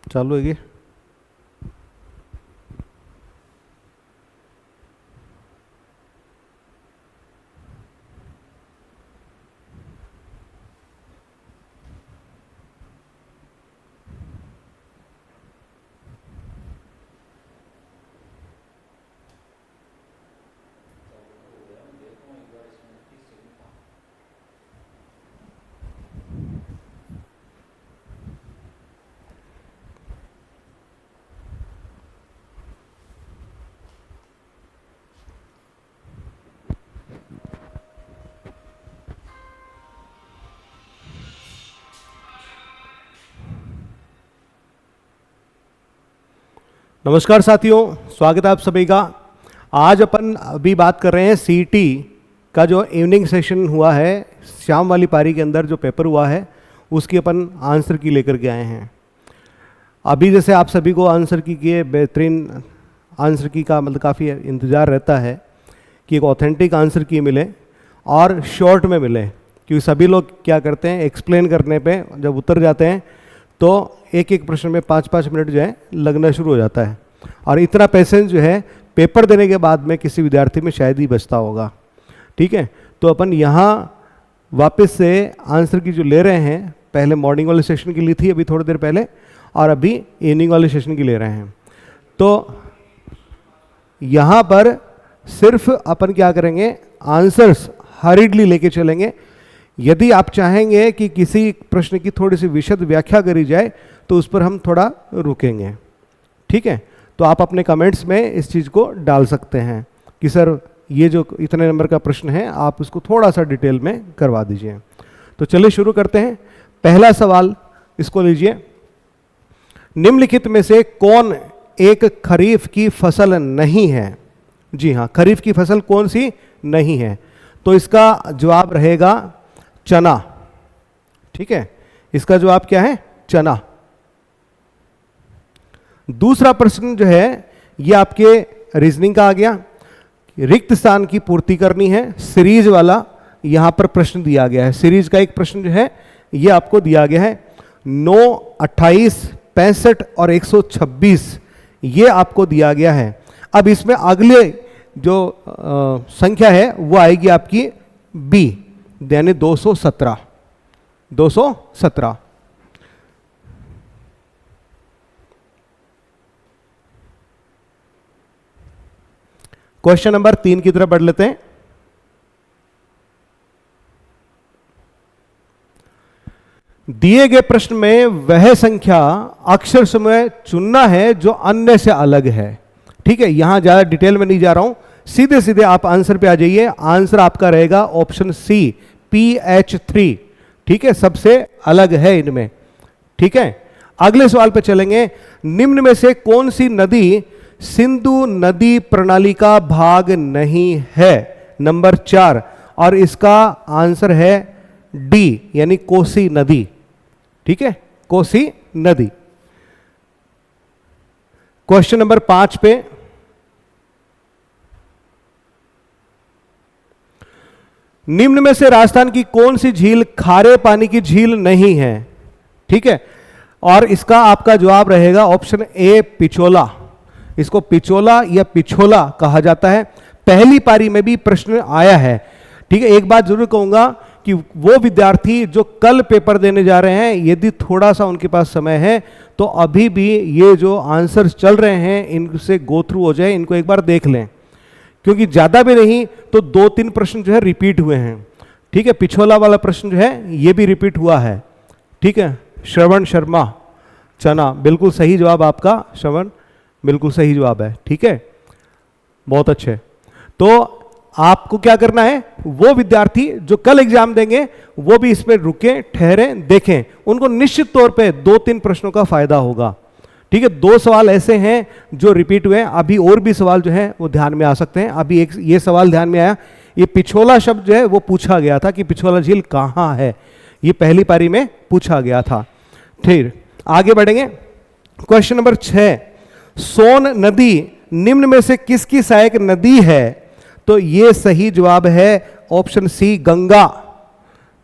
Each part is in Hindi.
चालू है ये। नमस्कार साथियों, स्वागत है आप सभी का। आज अपन अभी बात कर रहे हैं सीईटी का जो इवनिंग सेशन हुआ है, शाम वाली पारी के अंदर जो पेपर हुआ है उसकी अपन आंसर की लेकर के आए हैं। अभी जैसे आप सभी को आंसर की के बेहतरीन आंसर की का मतलब काफ़ी इंतज़ार रहता है कि एक ऑथेंटिक आंसर की मिले और शॉर्ट में मिले, क्योंकि सभी लोग क्या करते हैं एक्सप्लेन करने पे जब उतर जाते हैं तो एक एक प्रश्न में 5-5 मिनट जो है लगना शुरू हो जाता है, और इतना पैसेंस जो है पेपर देने के बाद में किसी विद्यार्थी में शायद ही बचता होगा। ठीक है, तो अपन यहाँ वापस से आंसर की जो ले रहे हैं, पहले मॉर्निंग वाले सेशन की ली थी अभी थोड़ी देर पहले, और अभी इवनिंग वाले सेशन की ले रहे हैं। तो यहाँ पर सिर्फ अपन क्या करेंगे, आंसर्स हरीडली लेके चलेंगे। यदि आप चाहेंगे कि किसी प्रश्न की थोड़ी सी विशद व्याख्या करी जाए तो उस पर हम थोड़ा रुकेंगे। ठीक है, तो आप अपने कमेंट्स में इस चीज़ को डाल सकते हैं कि सर ये जो इतने नंबर का प्रश्न है आप उसको थोड़ा सा डिटेल में करवा दीजिए। तो चलिए शुरू करते हैं। पहला सवाल इसको लीजिए, निम्नलिखित में से कौन एक खरीफ की फसल नहीं है? जी हाँ, खरीफ की फसल कौन सी नहीं है? तो इसका जवाब रहेगा चना। ठीक है, इसका जवाब क्या है? चना। दूसरा प्रश्न जो है ये आपके रीजनिंग का आ गया। रिक्त स्थान की पूर्ति करनी है, सीरीज वाला यहां पर प्रश्न दिया गया है। सीरीज का एक प्रश्न जो है ये आपको दिया गया है 9, 28, 65 और 126, ये आपको दिया गया है। अब इसमें अगले जो संख्या है वो आएगी आपकी बी, यानी 217। 217। क्वेश्चन नंबर 3 की तरफ बढ़ लेते हैं। दिए गए प्रश्न में वह संख्या अक्षर समूह चुनना है जो अन्य से अलग है। ठीक है, यहां ज्यादा डिटेल में नहीं जा रहा हूं, सीधे सीधे आप आंसर पे आ जाइए। आंसर आपका रहेगा ऑप्शन सी, PH3। ठीक है, सबसे अलग है इनमें। ठीक है, अगले सवाल पे चलेंगे। निम्न में से कौन सी नदी सिंधु नदी प्रणाली का भाग नहीं है? नंबर 4, और इसका आंसर है डी, यानी कोसी नदी। ठीक है, कोसी नदी। क्वेश्चन नंबर 5 पे, निम्न में से राजस्थान की कौन सी झील खारे पानी की झील नहीं है? ठीक है, और इसका आपका जवाब रहेगा ऑप्शन ए, पिछोला। इसको पिचोला या पिछोला कहा जाता है। पहली पारी में भी प्रश्न आया है। ठीक है, एक बात जरूर कहूंगा कि वो विद्यार्थी जो कल पेपर देने जा रहे हैं, यदि थोड़ा सा उनके पास समय है तो अभी भी ये जो आंसर्स चल रहे हैं इनसे गो थ्रू हो जाए, इनको एक बार देख लें, क्योंकि ज्यादा भी नहीं तो 2-3 प्रश्न जो है रिपीट हुए हैं। ठीक है, पिछोला वाला प्रश्न जो है ये भी रिपीट हुआ है। ठीक है, श्रवण शर्मा, चना, बिल्कुल सही जवाब आपका श्रवण, बिल्कुल सही जवाब है। ठीक है, बहुत अच्छे। तो आपको क्या करना है, वो विद्यार्थी जो कल एग्जाम देंगे वो भी इसमें रुके, ठहरे, देखें, उनको निश्चित तौर पे 2-3 प्रश्नों का फायदा होगा। ठीक है, 2 सवाल ऐसे हैं जो रिपीट हुए हैं, अभी और भी सवाल जो है वो ध्यान में आ सकते हैं। अभी एक ये सवाल ध्यान में आया, ये पिछोला शब्द जो है वो पूछा गया था कि पिछोला झील कहाँ है, ये पहली पारी में पूछा गया था। ठीक, आगे बढ़ेंगे। क्वेश्चन नंबर 6, सोन नदी निम्न में से किसकी सहायक नदी है? तो ये सही जवाब है ऑप्शन सी, गंगा।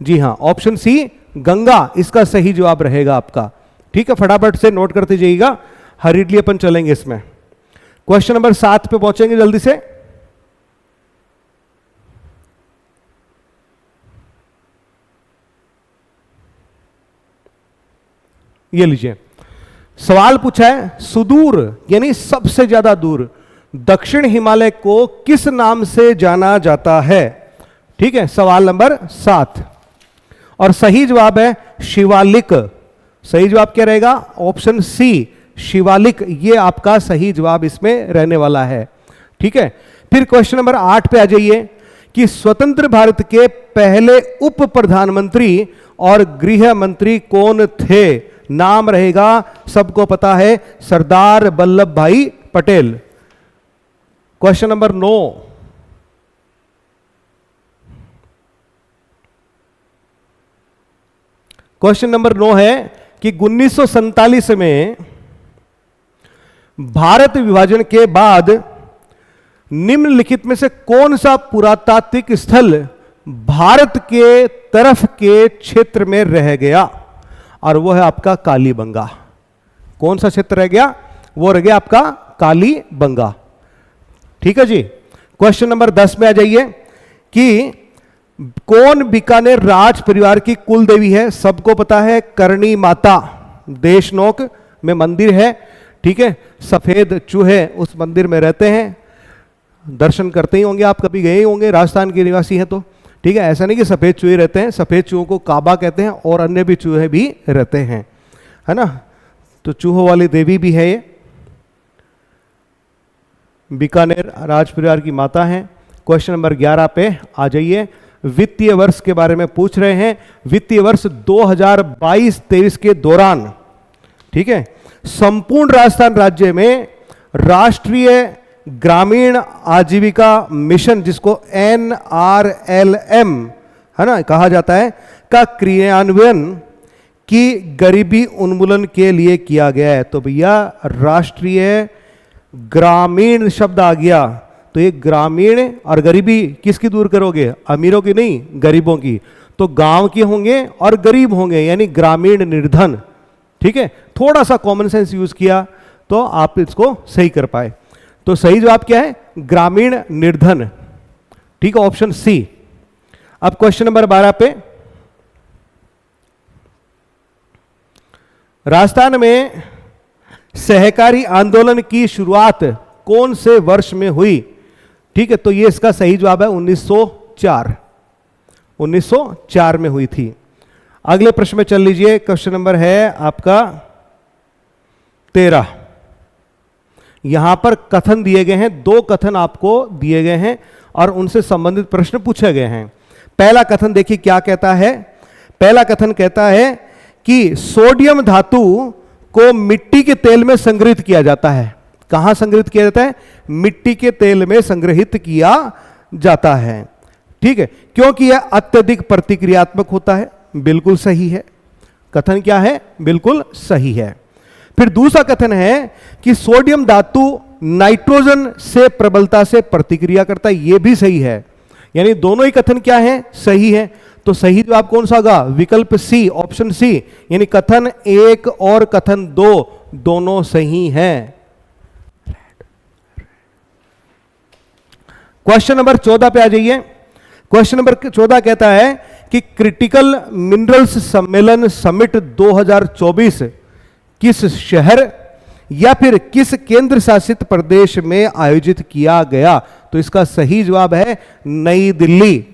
जी हां, ऑप्शन सी, गंगा इसका सही जवाब रहेगा आपका। ठीक है, फटाफट से नोट करते जाइएगा, हरीडली अपन चलेंगे इसमें। क्वेश्चन नंबर 7 पे पहुंचेंगे जल्दी से। ये लीजिए, सवाल पूछा है, सुदूर यानी सबसे ज्यादा दूर दक्षिण हिमालय को किस नाम से जाना जाता है? ठीक है, सवाल नंबर 7 और सही जवाब है शिवालिक। सही जवाब क्या रहेगा? ऑप्शन सी, शिवालिक, ये आपका सही जवाब इसमें रहने वाला है। ठीक है, फिर क्वेश्चन नंबर 8 पे आ जाइए कि स्वतंत्र भारत के पहले उप प्रधानमंत्री और गृह मंत्री कौन थे? नाम रहेगा, सबको पता है, सरदार वल्लभ भाई Patel. Question number 9, question number 9 है कि 1947 में भारत विभाजन के बाद निम्नलिखित में से कौन सा पुरातात्विक स्थल भारत के तरफ के क्षेत्र में रह गया? और वो है आपका कालीबंगा। कौन सा क्षेत्र रह गया? वो रह गया आपका कालीबंगा। ठीक है जी। क्वेश्चन नंबर 10 में आ जाइए कि कौन बीकानेर राज परिवार की कुल देवी है? सबको पता है, करणी माता। देशनोक में मंदिर है, ठीक है, सफेद चूहे उस मंदिर में रहते हैं, दर्शन करते ही होंगे आप, कभी गए ही होंगे, राजस्थान के निवासी हैं तो। ठीक है, ऐसा नहीं कि सफेद चूहे रहते हैं, सफेद चूहों को काबा कहते हैं और अन्य भी चूहे भी रहते हैं, है ना। तो चूहों वाली देवी भी है ये, बीकानेर राज परिवार की माता है। क्वेश्चन नंबर 11 पे आ जाइए, वित्तीय वर्ष के बारे में पूछ रहे हैं। वित्तीय वर्ष 2022-23 के दौरान, ठीक है, संपूर्ण राजस्थान राज्य में राष्ट्रीय ग्रामीण आजीविका मिशन, जिसको NRLM है ना कहा जाता है, का क्रियान्वयन की गरीबी उन्मूलन के लिए किया गया है। तो भैया राष्ट्रीय ग्रामीण शब्द आ गया, तो ये ग्रामीण और गरीबी किसकी दूर करोगे? अमीरों की नहीं, गरीबों की। तो गांव के होंगे और गरीब होंगे, यानी ग्रामीण निर्धन। ठीक है, थोड़ा सा कॉमन सेंस यूज किया तो आप इसको सही कर पाए। तो सही जवाब क्या है? ग्रामीण निर्धन। ठीक है, ऑप्शन सी। अब क्वेश्चन नंबर 12 पे, राजस्थान में सहकारी आंदोलन की शुरुआत कौन से वर्ष में हुई? ठीक है, तो ये इसका सही जवाब है 1904। 1904 में हुई थी। अगले प्रश्न में चल लीजिए, क्वेश्चन नंबर है आपका 13। यहां पर कथन दिए गए हैं, 2 कथन आपको दिए गए हैं और उनसे संबंधित प्रश्न पूछे गए हैं। पहला कथन देखिए क्या कहता है। पहला कथन कहता है कि सोडियम धातु को मिट्टी के तेल में संग्रहित किया जाता है। कहां संग्रहित किया जाता है? मिट्टी के तेल में संग्रहित किया जाता है। ठीक है, क्योंकि यह अत्यधिक प्रतिक्रियात्मक होता है। बिल्कुल सही है। कथन क्या है? बिल्कुल सही है। फिर दूसरा कथन है कि सोडियम धातु नाइट्रोजन से प्रबलता से प्रतिक्रिया करता है। यह भी सही है। यानी दोनों ही कथन क्या है? सही है। तो सही जवाब कौन सा होगा? विकल्प सी, ऑप्शन सी, यानी कथन 1 और कथन 2 दोनों सही हैं। क्वेश्चन नंबर 14 पे आ जाइए। क्वेश्चन नंबर 14 कहता है कि क्रिटिकल मिनरल्स सम्मेलन समिट 2024 किस शहर या फिर किस केंद्र शासित प्रदेश में आयोजित किया गया? तो इसका सही जवाब है नई दिल्ली।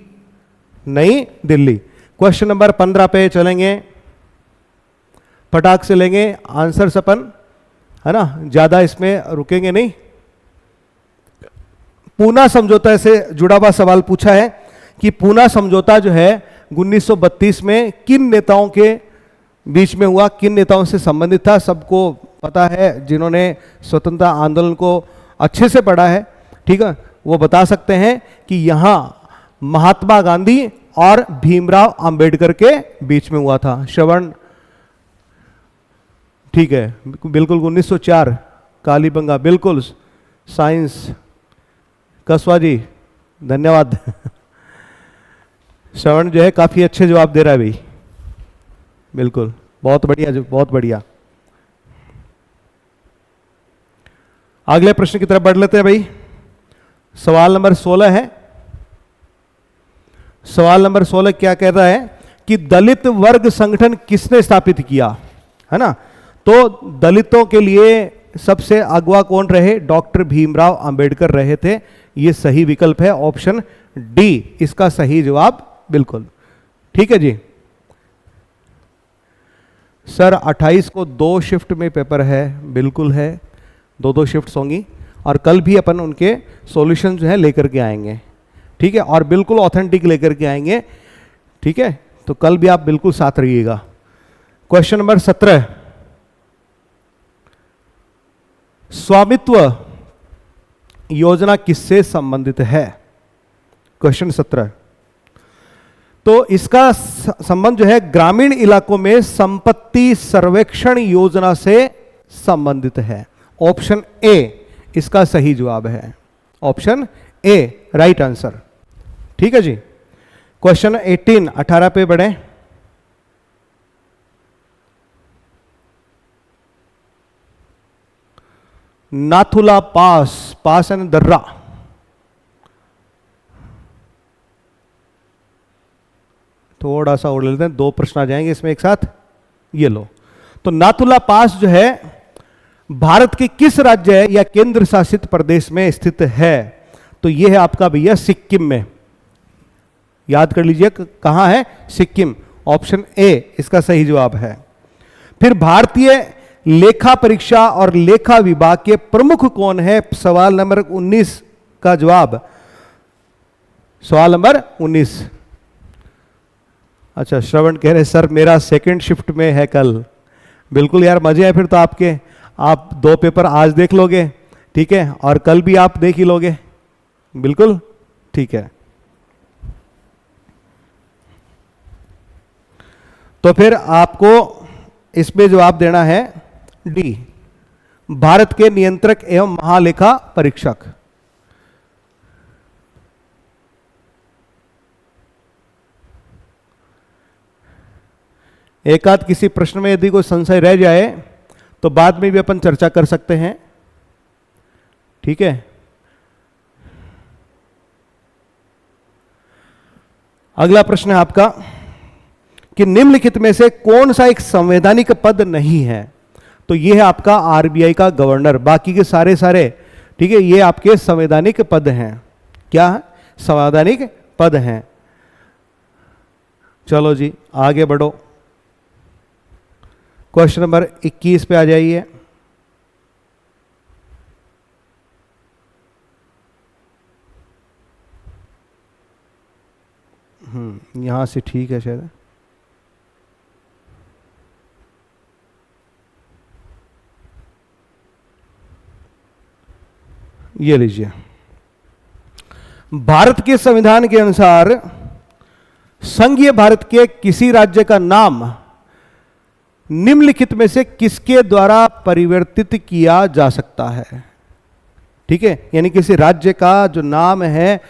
नई दिल्ली। क्वेश्चन नंबर 15 पे चलेंगे, फटाक से लेंगे आंसर सपन, है ना, ज्यादा इसमें रुकेंगे नहीं। पूना समझौता से जुड़ा हुआ सवाल पूछा है कि पूना समझौता जो है 1932 में किन नेताओं के बीच में हुआ, किन नेताओं से संबंधित था? सबको पता है, जिन्होंने स्वतंत्रता आंदोलन को अच्छे से पढ़ा है, ठीक है, वो बता सकते हैं कि यहां महात्मा गांधी और भीमराव अंबेडकर के बीच में हुआ था। श्रवण, ठीक है, बिल्कुल 1904 कालीबंगा, बिल्कुल साइंस। कसवा जी धन्यवाद। श्रवण जो है काफी अच्छे जवाब दे रहा है भाई, बिल्कुल बहुत बढ़िया, बहुत बढ़िया। अगले प्रश्न की तरफ बढ़ लेते हैं भाई। सवाल नंबर 16 है। सवाल नंबर 16 क्या कह रहा है कि दलित वर्ग संगठन किसने स्थापित किया, है ना। तो दलितों के लिए सबसे अगवा कौन रहे? डॉक्टर भीमराव अंबेडकर रहे थे। ये सही विकल्प है, ऑप्शन डी इसका सही जवाब, बिल्कुल ठीक है जी। सर 28 को 2 शिफ्ट में पेपर है, बिल्कुल है, 2 शिफ्ट्स होंगी और कल भी अपन उनके सॉल्यूशन जो है लेकर के आएंगे, ठीक है, और बिल्कुल ऑथेंटिक लेकर के आएंगे, ठीक है। तो कल भी आप बिल्कुल साथ रहिएगा। क्वेश्चन नंबर 17, स्वामित्व योजना किससे संबंधित है? क्वेश्चन 17। तो इसका संबंध जो है ग्रामीण इलाकों में संपत्ति सर्वेक्षण योजना से संबंधित है। ऑप्शन ए इसका सही जवाब है, ऑप्शन ए राइट आंसर, ठीक है जी। क्वेश्चन 18 पे बढ़े। नाथुला पास एंड दर्रा, थोड़ा सा और ले लेते हैं, 2 प्रश्न आ जाएंगे इसमें एक साथ, ये लो। तो नाथुला पास जो है भारत के किस राज्य या केंद्र शासित प्रदेश में स्थित है? तो ये है आपका भैया सिक्किम में, याद कर लीजिए कहां है, सिक्किम, ऑप्शन ए इसका सही जवाब है। फिर भारतीय लेखा परीक्षा और लेखा विभाग के प्रमुख कौन है? सवाल नंबर 19 का जवाब, सवाल नंबर 19। अच्छा, श्रवण कह रहे सर मेरा सेकंड शिफ्ट में है कल। बिल्कुल यार, मजे हैं फिर तो आपके, आप 2 पेपर आज देख लोगे, ठीक है, और कल भी आप देख ही लोगे, बिल्कुल ठीक है। तो फिर आपको इसमें जवाब देना है डी, भारत के नियंत्रक एवं महालेखा परीक्षक। एक आध किसी प्रश्न में यदि कोई संशय रह जाए तो बाद में भी अपन चर्चा कर सकते हैं, ठीक है। अगला प्रश्न है आपका कि निम्नलिखित में से कौन सा एक संवैधानिक पद नहीं है? तो यह है आपका आरबीआई का गवर्नर, बाकी के सारे ठीक है ये आपके संवैधानिक पद हैं। क्या है? संवैधानिक पद हैं। चलो जी आगे बढ़ो, क्वेश्चन नंबर 21 पे आ जाइए। यहां से ठीक है शायद, ये लीजिए। भारत के संविधान के अनुसार संघीय भारत के किसी राज्य का नाम निम्नलिखित में से किसके द्वारा परिवर्तित किया जा सकता है? ठीक है, यानी किसी राज्य का जो नाम है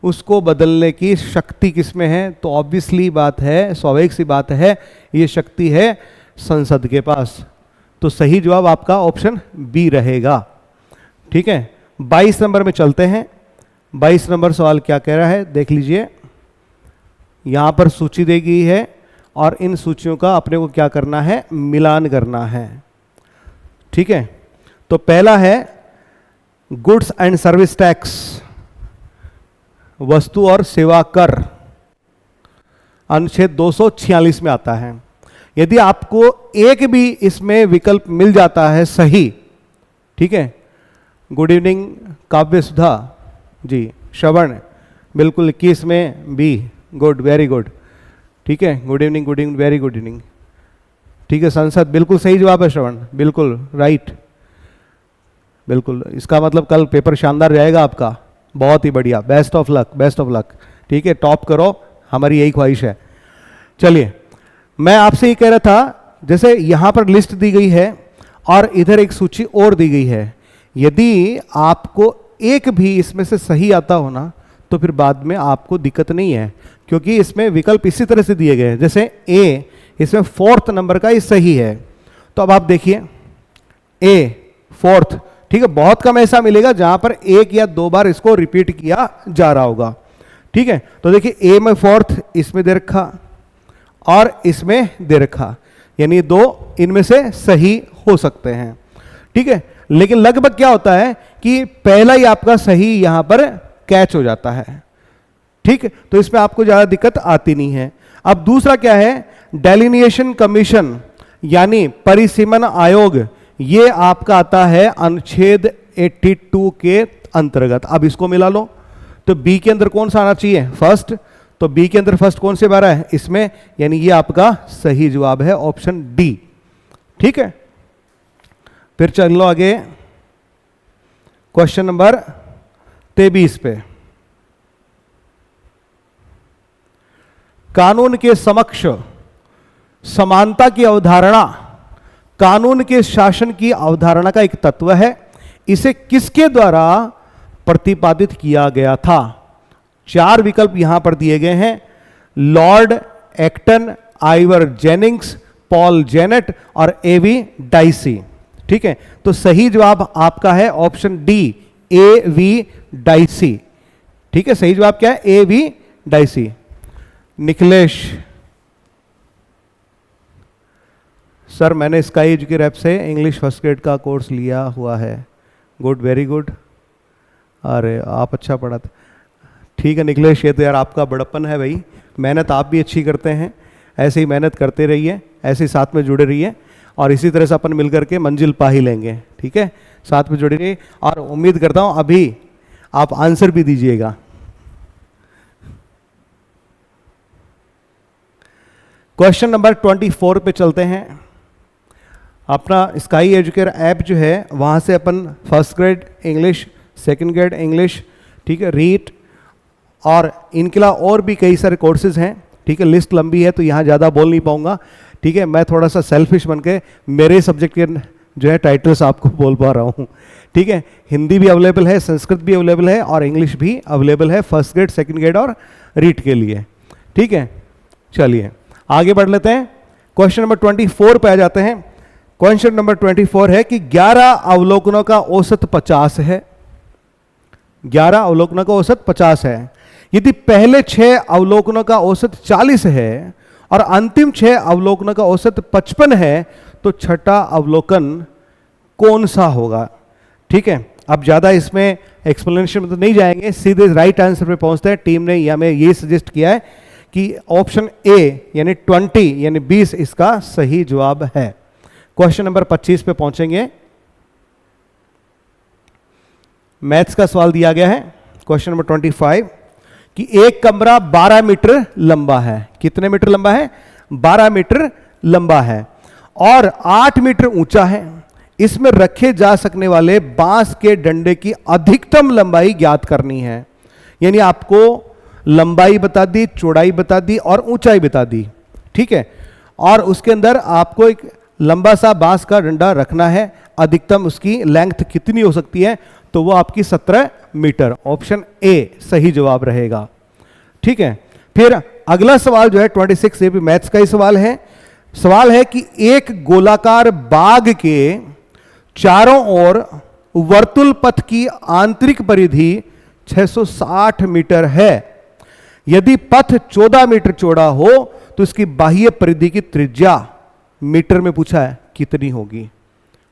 उसको बदलने की शक्ति किसमें है? तो ऑब्वियसली बात है, स्वाभाविक सी बात है, ये शक्ति है संसद के पास। तो सही जवाब आपका ऑप्शन बी रहेगा, ठीक है। 22 नंबर में चलते हैं। 22 नंबर सवाल क्या कह रहा है देख लीजिए। यहां पर सूची दी गई है और इन सूचियों का अपने को क्या करना है? मिलान करना है, ठीक है। तो पहला है गुड्स एंड सर्विस टैक्स, वस्तु और सेवा कर, अनुच्छेद 246 में आता है। यदि आपको एक भी इसमें विकल्प मिल जाता है सही, ठीक है। गुड इवनिंग काव्य सुधा जी, श्रवण बिल्कुल 21 में बी, गुड, वेरी गुड, ठीक है। Good evening, very good evening, ठीक है। संसद बिल्कुल सही जवाब है श्रवण, बिल्कुल राइट, बिल्कुल। इसका मतलब कल पेपर शानदार जाएगा आपका, बहुत ही बढ़िया, best of luck, best of luck, ठीक है। टॉप करो, हमारी यही ख्वाहिश है। चलिए, मैं आपसे ये कह रहा था, जैसे यहां पर लिस्ट दी गई है और इधर एक सूची और दी गई है, यदि आपको एक भी इसमें से सही आता हो ना तो फिर बाद में आपको दिक्कत नहीं है, क्योंकि इसमें विकल्प इसी तरह से दिए गए हैं। जैसे ए, इसमें 4th नंबर का ये सही है, तो अब आप देखिए ए 4th, ठीक है, बहुत कम ऐसा मिलेगा जहां पर एक या दो बार इसको रिपीट किया जा रहा होगा। ठीक है, तो देखिए ए में फोर्थ इसमें दे रखा और इसमें दे रखा, यानी दो इनमें से सही हो सकते हैं। ठीक है, लेकिन लगभग क्या होता है कि पहला ही आपका सही यहां पर कैच हो जाता है। ठीक है, तो इसमें आपको ज्यादा दिक्कत आती नहीं है। अब दूसरा क्या है, डेलिनिएशन कमीशन यानी परिसीमन आयोग, ये आपका आता है अनुच्छेद 82 के अंतर्गत। अब इसको मिला लो तो बी के अंदर कौन सा आना चाहिए, फर्स्ट, तो बी के अंदर फर्स्ट कौन से बारह है इसमें, यानी ये आपका सही जवाब है ऑप्शन डी। ठीक है, फिर चल लो आगे क्वेश्चन नंबर 23 पे। कानून के समक्ष समानता की अवधारणा कानून के शासन की अवधारणा का एक तत्व है। इसे किसके द्वारा प्रतिपादित किया गया था? चार विकल्प यहां पर दिए गए हैं, Lord Acton, Ivor Jennings, Paul Janet और एवी डाइसी। ठीक है, तो सही जवाब आपका है option D, A V dicey. ठीक है, सही जवाब क्या है, A V dicey. Nikhilesh sir, मैंने स्काई एजुकेटर ऐप से इंग्लिश फर्स्ट ग्रेड का कोर्स लिया हुआ है। Good, very good. अरे आप अच्छा पढ़ाते। ठीक है निखिलेश, ये तो यार आपका बड़प्पन है भाई, मेहनत आप भी अच्छी करते हैं, ऐसे ही मेहनत करते रहिए, ऐसे ही साथ में जुड़े रहिए और इसी तरह से अपन मिलकर के मंजिल पा ही लेंगे। ठीक है, साथ में जुड़े रहिए और उम्मीद करता हूं अभी आप आंसर भी दीजिएगा। क्वेश्चन नंबर 24 पे चलते हैं। अपना स्काई एजुकेटर ऐप जो है वहाँ से अपन first grade English, second grade English, ठीक है, रीट और इनके अलावा और भी कई सारे कोर्सेज हैं। ठीक है, लिस्ट लंबी है तो यहाँ ज़्यादा बोल नहीं पाऊँगा। ठीक है, मैं थोड़ा सा सेल्फिश बन के मेरे सब्जेक्ट के जो है टाइटल्स आपको बोल पा रहा हूँ। ठीक है, हिंदी भी अवेलेबल है, संस्कृत भी अवेलेबल है और इंग्लिश भी अवेलेबल है फर्स्ट ग्रेड, सेकेंड ग्रेड और रीट के लिए। ठीक है, चलिए आगे बढ़ लेते हैं। क्वेश्चन नंबर 24 पे आ जाते हैं। क्वेश्चन नंबर 24 है कि 11 अवलोकनों का औसत 50 है। 11 अवलोकनों का औसत 50 है। यदि पहले 6 अवलोकनों का औसत 40 है और अंतिम 6 अवलोकनों का औसत 55 है तो छठा अवलोकन कौन सा होगा? ठीक है, अब ज्यादा इसमें एक्सप्लेनेशन में तो नहीं जाएंगे, सीधे राइट आंसर पे पहुंचते हैं। टीम ने हमें ये सजेस्ट किया है कि ऑप्शन ए यानी 20 यानी 20 इसका सही जवाब है। क्वेश्चन नंबर 25 पे पहुंचेंगे। मैथ्स का सवाल दिया गया है। क्वेश्चन नंबर 25 कि एक कमरा 12 मीटर लंबा है। कितने मीटर लंबा है? 12 मीटर लंबा है और 8 मीटर ऊंचा है। इसमें रखे जा सकने वाले बांस के डंडे की अधिकतम लंबाई ज्ञात करनी है। यानी आपको लंबाई बता दी, चौड़ाई बता दी और ऊंचाई बता दी। ठीक है, और उसके अंदर आपको एक लंबा सा बांस का डंडा रखना है। अधिकतम उसकी लेंथ कितनी हो सकती है? तो वो आपकी 17 मीटर। ऑप्शन ए सही जवाब रहेगा। ठीक है, फिर अगला सवाल जो है 26, ये भी मैथ्स का ही सवाल है। सवाल है कि एक गोलाकार बाग के चारों ओर वर्तुल पथ की आंतरिक परिधि 660 मीटर है। यदि पथ 14 मीटर चौड़ा हो तो इसकी बाह्य परिधि की त्रिज्या मीटर में पूछा है कितनी होगी,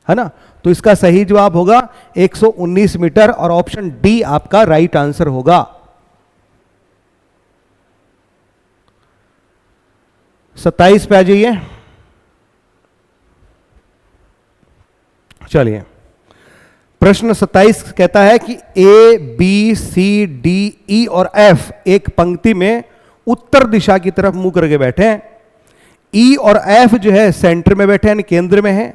है ना? तो इसका सही जवाब होगा 119 मीटर और ऑप्शन डी आपका राइट आंसर होगा। सत्ताईस पे आ जाइए। चलिए, प्रश्न 27 कहता है कि A B C D E और एफ एक पंक्ति में उत्तर दिशा की तरफ मुंह करके बैठे हैं। ई और एफ जो है सेंटर में बैठे हैं यानी केंद्र में है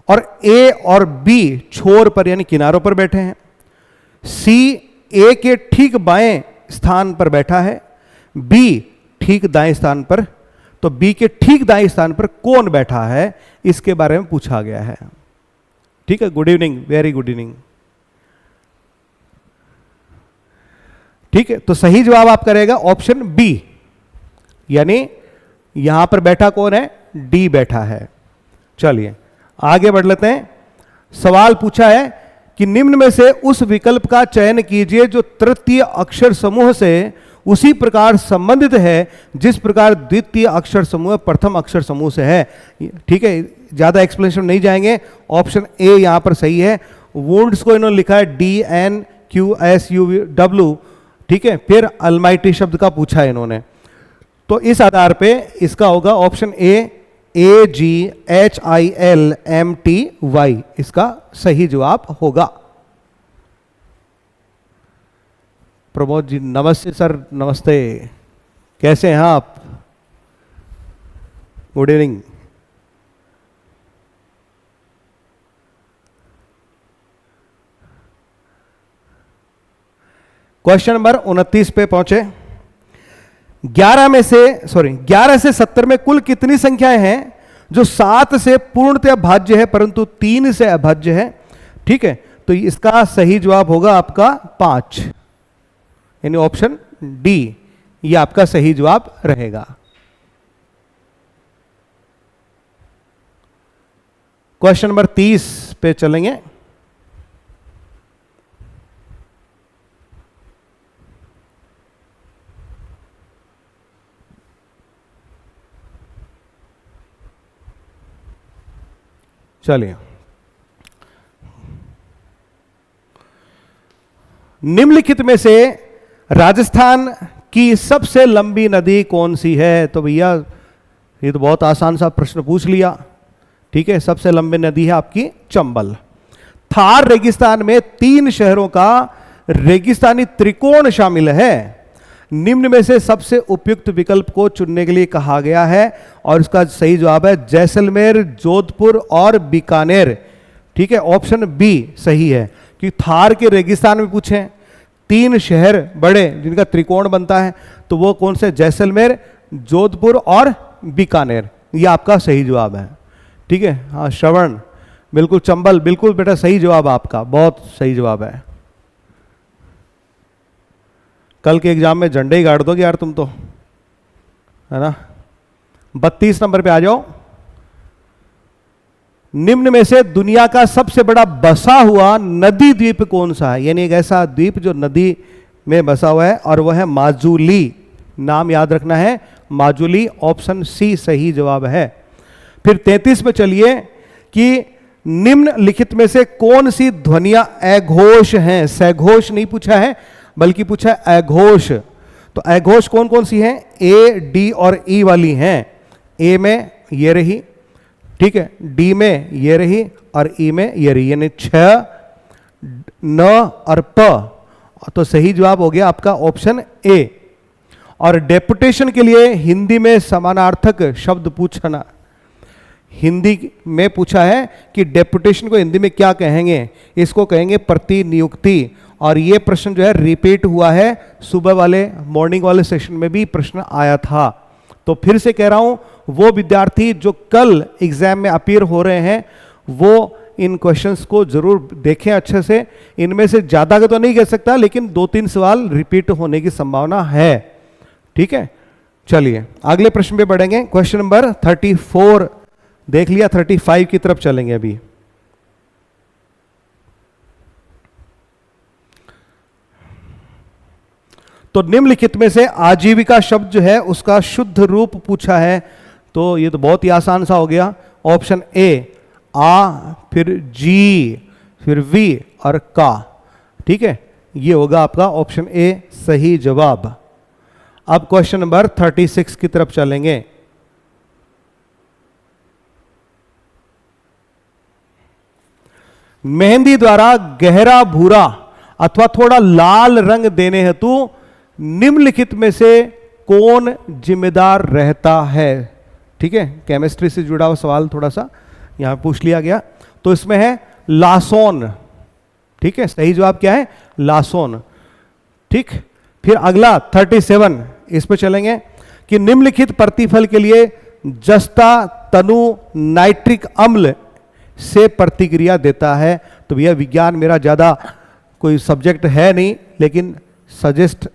और ए और बी छोर पर यानी किनारों पर बैठे हैं। सी ए के ठीक बाएं स्थान पर बैठा है, बी ठीक दाएं स्थान पर। तो बी के ठीक दाएं स्थान पर कौन बैठा है इसके बारे में पूछा गया है। ठीक है, good evening, very good evening. ठीक है, तो सही जवाब आप करेगा ऑप्शन बी, यानी यहां पर बैठा कौन है? डी बैठा है। चलिए आगे बढ़ लेते हैं। सवाल पूछा है कि निम्न में से उस विकल्प का चयन कीजिए जो तृतीय अक्षर समूह से उसी प्रकार संबंधित है जिस प्रकार द्वितीय अक्षर समूह प्रथम अक्षर समूह से है। ठीक है, ज्यादा एक्सप्लेनेशन नहीं जाएंगे। ऑप्शन ए यहां पर सही है। वुंड्स को इन्होंने लिखा है DNQSUW, ठीक है। फिर अलमाइटी शब्द का पूछा है इन्होंने, तो इस आधार पे इसका होगा ऑप्शन ए AGHILMTY, इसका सही जवाब होगा। प्रमोद जी नमस्ते सर, नमस्ते, कैसे हैं आप? Good evening. क्वेश्चन नंबर 29 पे पहुंचे। 11 से 70 में कुल कितनी संख्याएं हैं जो 7 से पूर्णतः भाज्य है परंतु 3 से अभाज्य है? ठीक है, तो इसका सही जवाब होगा आपका 5, यानी ऑप्शन डी, ये आपका सही जवाब रहेगा। क्वेश्चन नंबर 30 पे चलेंगे। चलिए, निम्नलिखित में से राजस्थान की सबसे लंबी नदी कौन सी है? तो भैया ये तो बहुत आसान सा प्रश्न पूछ लिया। ठीक है, सबसे लंबी नदी है आपकी चंबल। थार रेगिस्तान में 3 शहरों का रेगिस्तानी त्रिकोण शामिल है। निम्न में से सबसे उपयुक्त विकल्प को चुनने के लिए कहा गया है और इसका सही जवाब है जैसलमेर, जोधपुर और बीकानेर। ठीक है, ऑप्शन बी सही है कि थार के रेगिस्तान में पूछे 3 शहर बड़े जिनका त्रिकोण बनता है, तो वो कौन से? जैसलमेर, जोधपुर और बीकानेर, ये आपका सही जवाब है। ठीक है, हाँ श्रवण, बिल्कुल चंबल, बिल्कुल बेटा सही जवाब आपका, बहुत सही जवाब है। कल के एग्जाम में झंडे ही गाड़ दोगे यार तुम तो, है ना। 32 नंबर पे आ जाओ। निम्न में से दुनिया का सबसे बड़ा बसा हुआ नदी द्वीप कौन सा है? यानी एक ऐसा द्वीप जो नदी में बसा हुआ है और वह है माजुली। नाम याद रखना है, माजुली, ऑप्शन सी सही जवाब है। फिर 33 में चलिए कि निम्नलिखित में से कौन सी ध्वनियां अघोष हैं? सघोष नहीं पूछा है बल्कि पूछा है अघोष। तो अघोष कौन कौन सी हैं? ए, डी और ई वाली हैं। ए में ये रही, ठीक है, डी में ये रही और ई में ये रही, यानी 6, न और प। तो सही जवाब हो गया आपका ऑप्शन ए। और डेपुटेशन के लिए हिंदी में समानार्थक शब्द पूछना, हिंदी में पूछा है कि डेपुटेशन को हिंदी में क्या कहेंगे? इसको कहेंगे प्रतिनियुक्ति। और ये प्रश्न जो है रिपीट हुआ है, सुबह वाले मॉर्निंग वाले सेशन में भी प्रश्न आया था। तो फिर से कह रहा हूं, वो विद्यार्थी जो कल एग्जाम में अपीयर हो रहे हैं वो इन क्वेश्चंस को जरूर देखें अच्छे से। इनमें से ज्यादा का तो नहीं कह सकता, लेकिन 2-3 सवाल रिपीट होने की संभावना है। ठीक है, चलिए अगले प्रश्न पे बढ़ेंगे। क्वेश्चन नंबर 34 देख लिया, 35 की तरफ चलेंगे अभी। तो निम्नलिखित में से आजीविका शब्द जो है उसका शुद्ध रूप पूछा है, तो ये तो बहुत ही आसान सा हो गया। ऑप्शन ए आ, फिर जी, फिर वी और का। ठीक है, ये होगा आपका ऑप्शन ए सही जवाब। अब क्वेश्चन नंबर 36 की तरफ चलेंगे। मेहंदी द्वारा गहरा भूरा अथवा थोड़ा लाल रंग देने हेतु निम्नलिखित में से कौन जिम्मेदार रहता है? ठीक है, केमिस्ट्री से जुड़ा हुआ सवाल थोड़ा सा यहां पूछ लिया गया। तो इसमें है लासोन। ठीक है, सही जवाब क्या है? लासोन। ठीक, फिर अगला 37 इस पे चलेंगे कि निम्नलिखित प्रतिफल के लिए जस्ता तनु नाइट्रिक अम्ल से प्रतिक्रिया देता है। तो भैया विज्ञान मेरा ज्यादा कोई सब्जेक्ट है नहीं, लेकिन सजेस्ट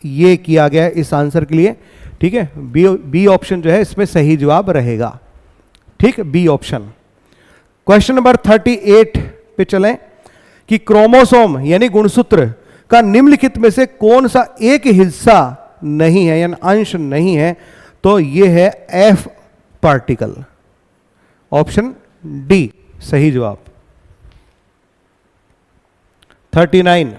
ये किया गया इस आंसर के लिए। ठीक है, बी ऑप्शन जो है इसमें सही जवाब रहेगा। ठीक, बी ऑप्शन। क्वेश्चन नंबर 38 पे चलें कि क्रोमोसोम यानी गुणसूत्र का निम्नलिखित में से कौन सा एक हिस्सा नहीं है यानी अंश नहीं है, तो यह है एफ पार्टिकल। ऑप्शन डी सही जवाब। 39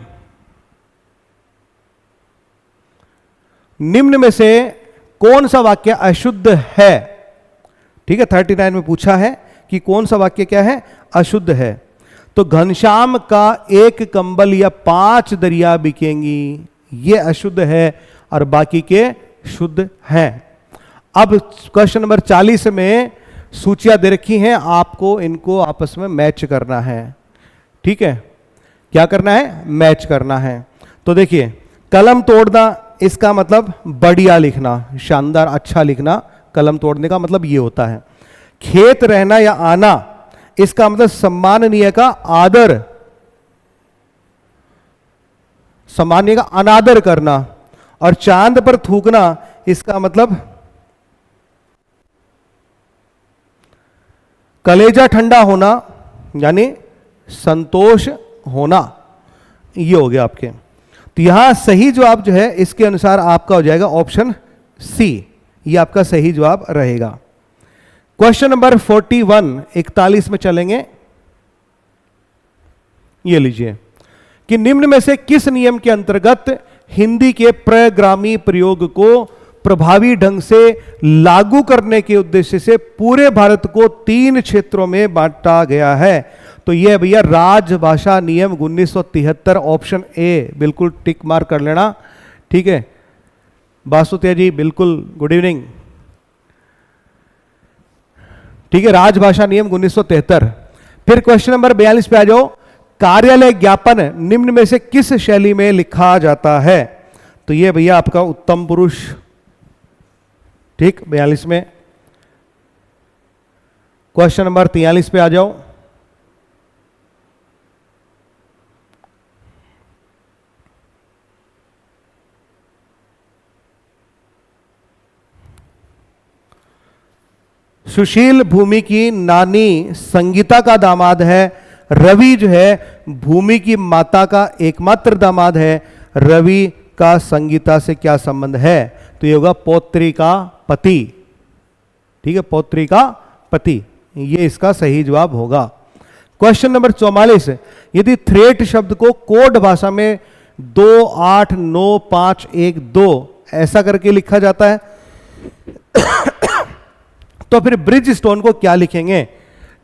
निम्न में से कौन सा वाक्य अशुद्ध है? ठीक है, 39 में पूछा है कि कौन सा वाक्य क्या है, अशुद्ध है। तो घनश्याम का एक कंबल या 5 दरिया बिकेंगी, ये अशुद्ध है और बाकी के शुद्ध हैं। अब क्वेश्चन नंबर 40 में सूचियां दे रखी हैं, आपको इनको आपस में मैच करना है। ठीक है, क्या करना है, मैच करना है। तो देखिए, कलम तोड़ना इसका मतलब बढ़िया लिखना, शानदार, अच्छा लिखना। कलम तोड़ने का मतलब ये होता है। खेत रहना या आना इसका मतलब सम्माननीय का आदर, सम्माननीय का अनादर करना। और चांद पर थूकना इसका मतलब कलेजा ठंडा होना यानी संतोष होना। ये हो गया आपके। तो यहां सही जवाब जो है इसके अनुसार आपका हो जाएगा ऑप्शन सी, ये आपका सही जवाब रहेगा। क्वेश्चन नंबर 41 41 में चलेंगे। ये लीजिए कि निम्न में से किस नियम के अंतर्गत हिंदी के प्रग्रामी प्रयोग को प्रभावी ढंग से लागू करने के उद्देश्य से पूरे भारत को 3 क्षेत्रों में बांटा गया है? तो यह भैया राजभाषा नियम 1973। ऑप्शन ए बिल्कुल टिक मार्क कर लेना। ठीक है, बासुतिया जी बिल्कुल गुड इवनिंग। ठीक है, राजभाषा नियम 1973। फिर क्वेश्चन नंबर 42 पे आ जाओ। कार्यालय ज्ञापन निम्न में से किस शैली में लिखा जाता है? तो ये भैया आपका उत्तम पुरुष। ठीक, 42 में। क्वेश्चन नंबर 43 पे आ जाओ। सुशील भूमि की नानी संगीता का दामाद है। रवि जो है भूमि की माता का एकमात्र दामाद है। रवि का संगीता से क्या संबंध है? तो ये होगा पौत्री का पति। ठीक है, पौत्री का पति, ये इसका सही जवाब होगा। Question number 44। यदि थ्रेट शब्द को कोड भाषा में 289512 ऐसा करके लिखा जाता है तो फिर ब्रिज स्टोन को क्या लिखेंगे?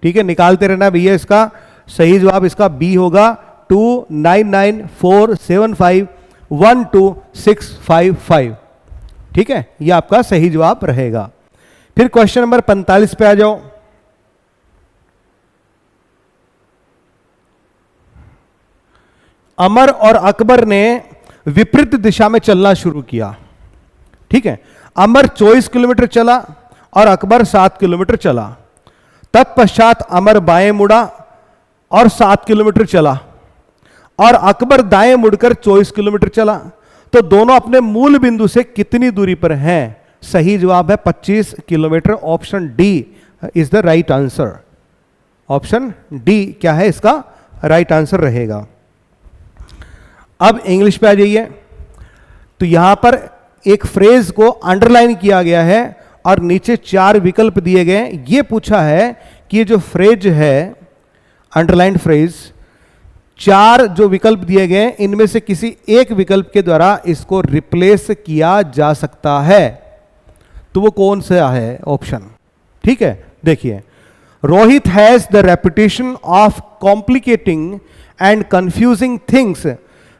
ठीक है, निकालते रहना भैया। इसका सही जवाब इसका बी होगा 2994751265। ठीक है, यह आपका सही जवाब रहेगा। फिर क्वेश्चन नंबर 45 पे आ जाओ। अमर और अकबर ने विपरीत दिशा में चलना शुरू किया। ठीक है, अमर 24 किलोमीटर चला और अकबर 7 किलोमीटर चला। तत्पश्चात अमर बाएं मुड़ा और 7 किलोमीटर चला और अकबर दाएं मुड़कर 24 किलोमीटर चला। तो दोनों अपने मूल बिंदु से कितनी दूरी पर हैं? सही जवाब है 25 kilometre. Option D is the right answer. Option D क्या है इसका राइट आंसर रहेगा। अब इंग्लिश पे आ जाइए। तो यहां पर एक फ्रेज को अंडरलाइन किया गया है और नीचे 4 विकल्प दिए गए। ये पूछा है कि ये जो फ्रेज है अंडरलाइन फ्रेज, 4 जो विकल्प दिए गए इनमें से किसी एक विकल्प के द्वारा इसको रिप्लेस किया जा सकता है। तो वो कौन सा है ऑप्शन? ठीक है, देखिए, Rohit has the reputation of complicating and confusing things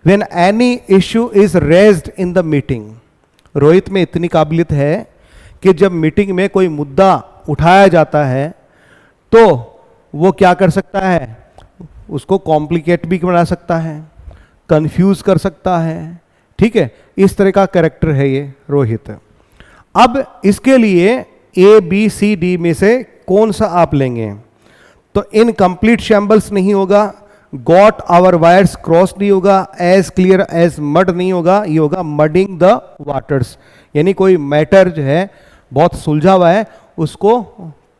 when any issue is raised in the meeting. Rohit में इतनी काबिलियत है कि जब मीटिंग में कोई मुद्दा उठाया जाता है तो वो क्या कर सकता है, उसको कॉम्प्लिकेट भी बना सकता है, कंफ्यूज कर सकता है। ठीक है, इस तरह का कैरेक्टर है ये रोहित। अब इसके लिए ए बी सी डी में से कौन सा आप लेंगे? तो इनकम्प्लीट शैम्बल्स नहीं होगा, गॉट आवर वायर्स क्रॉस नहीं होगा, एज क्लियर एज मड नहीं होगा, ये होगा मडिंग द वाटर्स। यानी कोई मैटर जो है बहुत सुलझा हुआ है उसको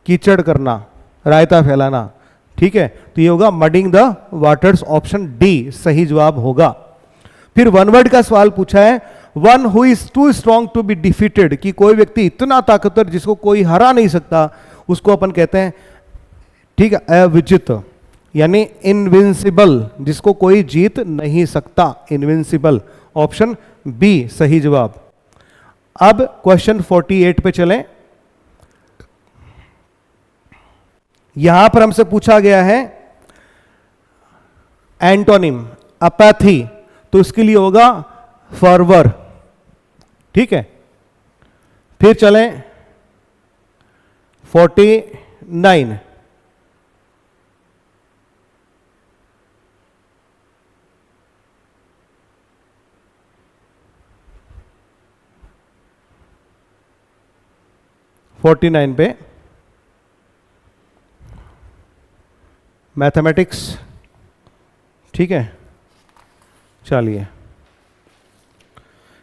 कीचड़ करना, रायता फैलाना। ठीक है, तो ये होगा मडिंग द वाटर्स, ऑप्शन डी सही जवाब होगा। फिर वन वर्ड का सवाल पूछा है, one who is too strong to be defeated, कि कोई व्यक्ति इतना ताकतवर जिसको कोई हरा नहीं सकता, उसको अपन कहते हैं, ठीक है, अविजित, यानी इनविंसिबल, जिसको कोई जीत नहीं सकता, इनविंसिबल, ऑप्शन बी सही जवाब। अब क्वेश्चन 48 पे चलें। यहां पर हमसे पूछा गया है एंटोनिम अपैथी, तो इसके लिए होगा फर्वर, ठीक है। फिर चलें 49, पे मैथमेटिक्स, ठीक है। चलिए,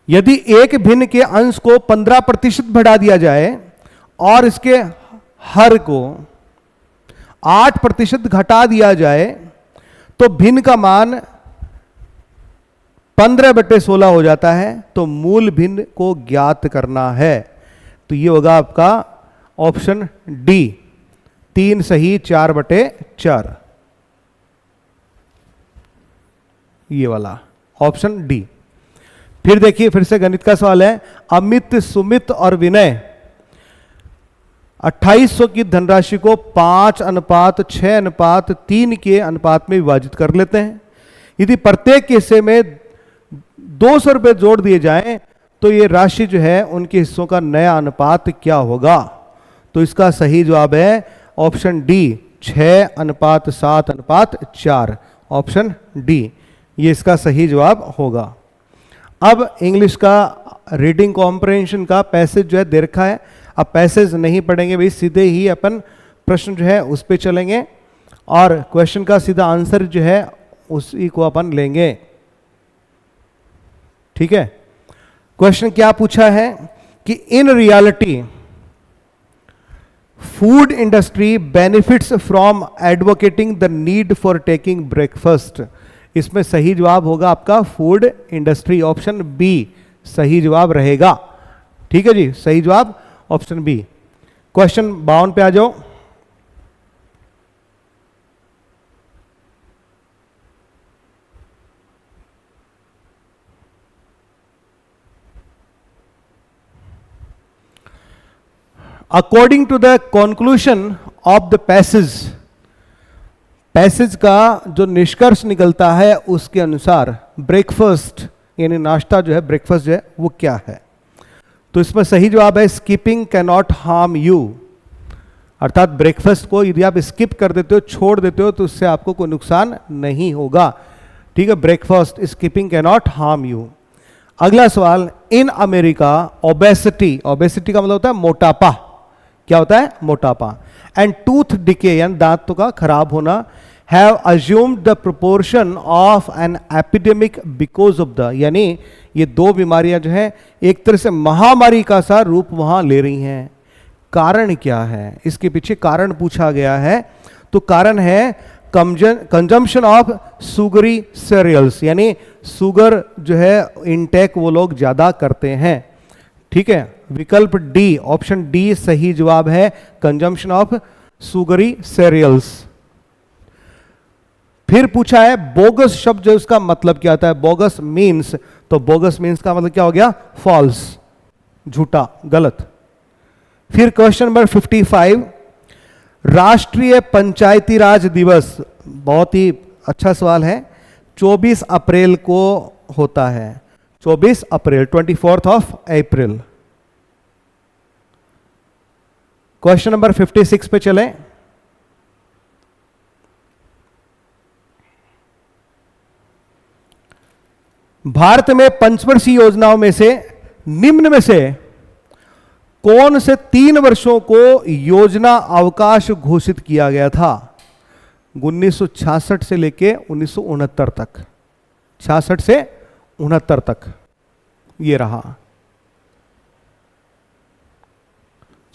यदि एक भिन्न के अंश को 15% बढ़ा दिया जाए और इसके हर को 8% घटा दिया जाए तो भिन्न का मान 15/16 हो जाता है, तो मूल भिन्न को ज्ञात करना है। तो ये होगा आपका ऑप्शन डी, 3 सही 4/4, ये वाला ऑप्शन डी। फिर देखिए, फिर से गणित का सवाल है, अमित, सुमित और विनय 2800 की धनराशि को 5:6:3 के अनुपात में विभाजित कर लेते हैं। यदि प्रत्येक हिस्से में 200 रुपए जोड़ दिए जाएं तो ये राशि जो है उनके हिस्सों का नया अनुपात क्या होगा? तो इसका सही जवाब है ऑप्शन डी, 6:7:4, ऑप्शन डी, ये इसका सही जवाब होगा। अब इंग्लिश का रीडिंग कॉम्प्रहेंशन का पैसेज जो है दे रखा है। अब पैसेज नहीं पढ़ेंगे भाई, सीधे ही अपन प्रश्न जो है उस पे चलेंगे और क्वेश्चन का सीधा आंसर जो है उसी को अपन लेंगे, ठीक है। क्वेश्चन क्या पूछा है कि in reality food industry benefits from advocating the need for taking breakfast. इसमें सही जवाब होगा आपका फूड इंडस्ट्री, ऑप्शन बी सही जवाब रहेगा, ठीक है जी, सही जवाब ऑप्शन बी। क्वेश्चन 52 पे आ जाओ। According to the conclusion of the passage का जो निष्कर्ष निकलता है उसके अनुसार ब्रेकफास्ट यानी नाश्ता जो है, ब्रेकफास्ट जो है वो क्या है? तो इसमें सही जवाब है skipping can not harm you, अर्थात ब्रेकफास्ट को यदि आप स्किप कर देते हो, छोड़ देते हो, तो उससे आपको कोई नुकसान नहीं होगा, ठीक है। Breakfast skipping can not harm you. अगला सवाल, इन अमेरिका ओबेसिटी, ओबेसिटी का मतलब होता है मोटापा, क्या होता है? मोटापा। एंड टूथ डिके यानी दांतों का खराब होना have assumed the proportion of an epidemic because of the, यानी ये दो बीमारियां जो है एक तरह से महामारी का सा रूप वहां ले रही हैं। कारण क्या है? इसके पीछे कारण पूछा गया है। तो कारण है कंजम्पशन ऑफ सुगरी सीरियल्स, यानी सुगर जो है इनटेक वो लोग ज्यादा करते हैं, ठीक है। विकल्प डी, ऑप्शन डी सही जवाब है, कंजम्पशन ऑफ सुगरी सीरियल्स। फिर पूछा है बोगस शब्द जो उसका मतलब क्या होता है? बोगस मीन्स, तो बोगस मीन्स का मतलब क्या हो गया? फॉल्स, झूठा, गलत। फिर क्वेश्चन नंबर 55, राष्ट्रीय पंचायती राज दिवस, बहुत ही अच्छा सवाल है, 24 अप्रैल को होता है, 24 अप्रैल, 24th of April. Question number 56 पे चलें। भारत में पंचवर्षीय योजनाओं में से निम्न में से कौन से 3 वर्षों को योजना अवकाश घोषित किया गया था? 1966 से लेके 1969 तक, 66 से 69 तक ये रहा,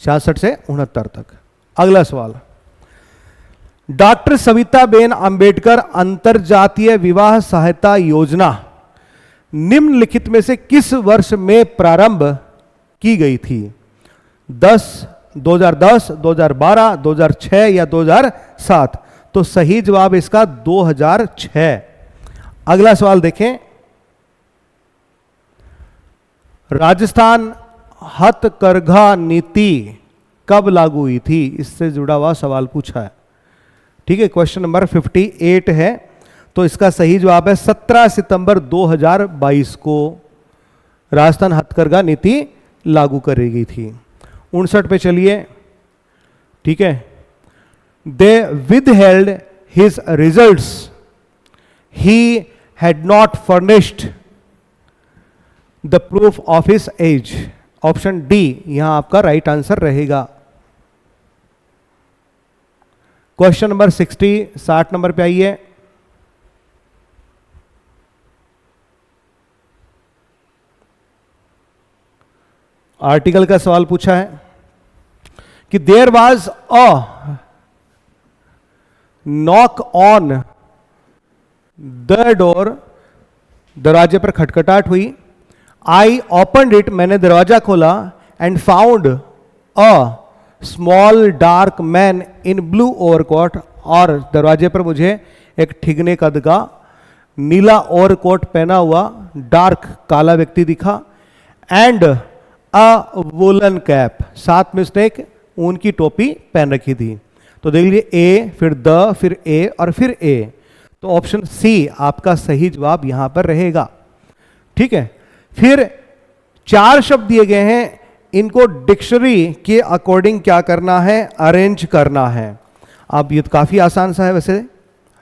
66 से 69 तक। अगला सवाल, डॉक्टर सविताबेन अंबेडकर अंतरजातीय विवाह सहायता योजना निम्नलिखित में से किस वर्ष में प्रारंभ की गई थी? 2010, 2012, 2006 या 2007? तो सही जवाब इसका 2006। अगला सवाल देखें, राजस्थान हथकरघा नीति कब लागू हुई थी? इससे जुड़ा हुआ सवाल पूछा है। ठीक है, क्वेश्चन नंबर 58 है, तो इसका सही जवाब है 17 सितंबर 2022 को राजस्थान हथकरघा नीति लागू करी गई थी। 59 पे चलिए। ठीक है, दे withheld his results, he had not furnished the proof of his age। Option D यहां आपका राइट आंसर रहेगा। क्वेश्चन नंबर 60 नंबर पे आइए। आर्टिकल का सवाल पूछा है कि there was a knock on the door, दरवाजे पर खटखटाहट हुई। आई ओपनड इट, मैंने दरवाजा खोला, and found a small dark man in blue overcoat, और दरवाजे पर मुझे एक ठिगने कद का नीला ओवरकोट पहना हुआ डार्क काला व्यक्ति दिखा। एंड अ वुलन कैप, साथ में उसने एक ऊन की टोपी पहन रखी थी। तो देख लीजिए ए, फिर द, फिर ए और फिर ए। तो ऑप्शन सी आपका सही जवाब यहां पर रहेगा। ठीक है, फिर 4 शब्द दिए गए हैं, इनको डिक्शनरी के अकॉर्डिंग क्या करना है? अरेंज करना है। अब ये तो काफी आसान सा है वैसे।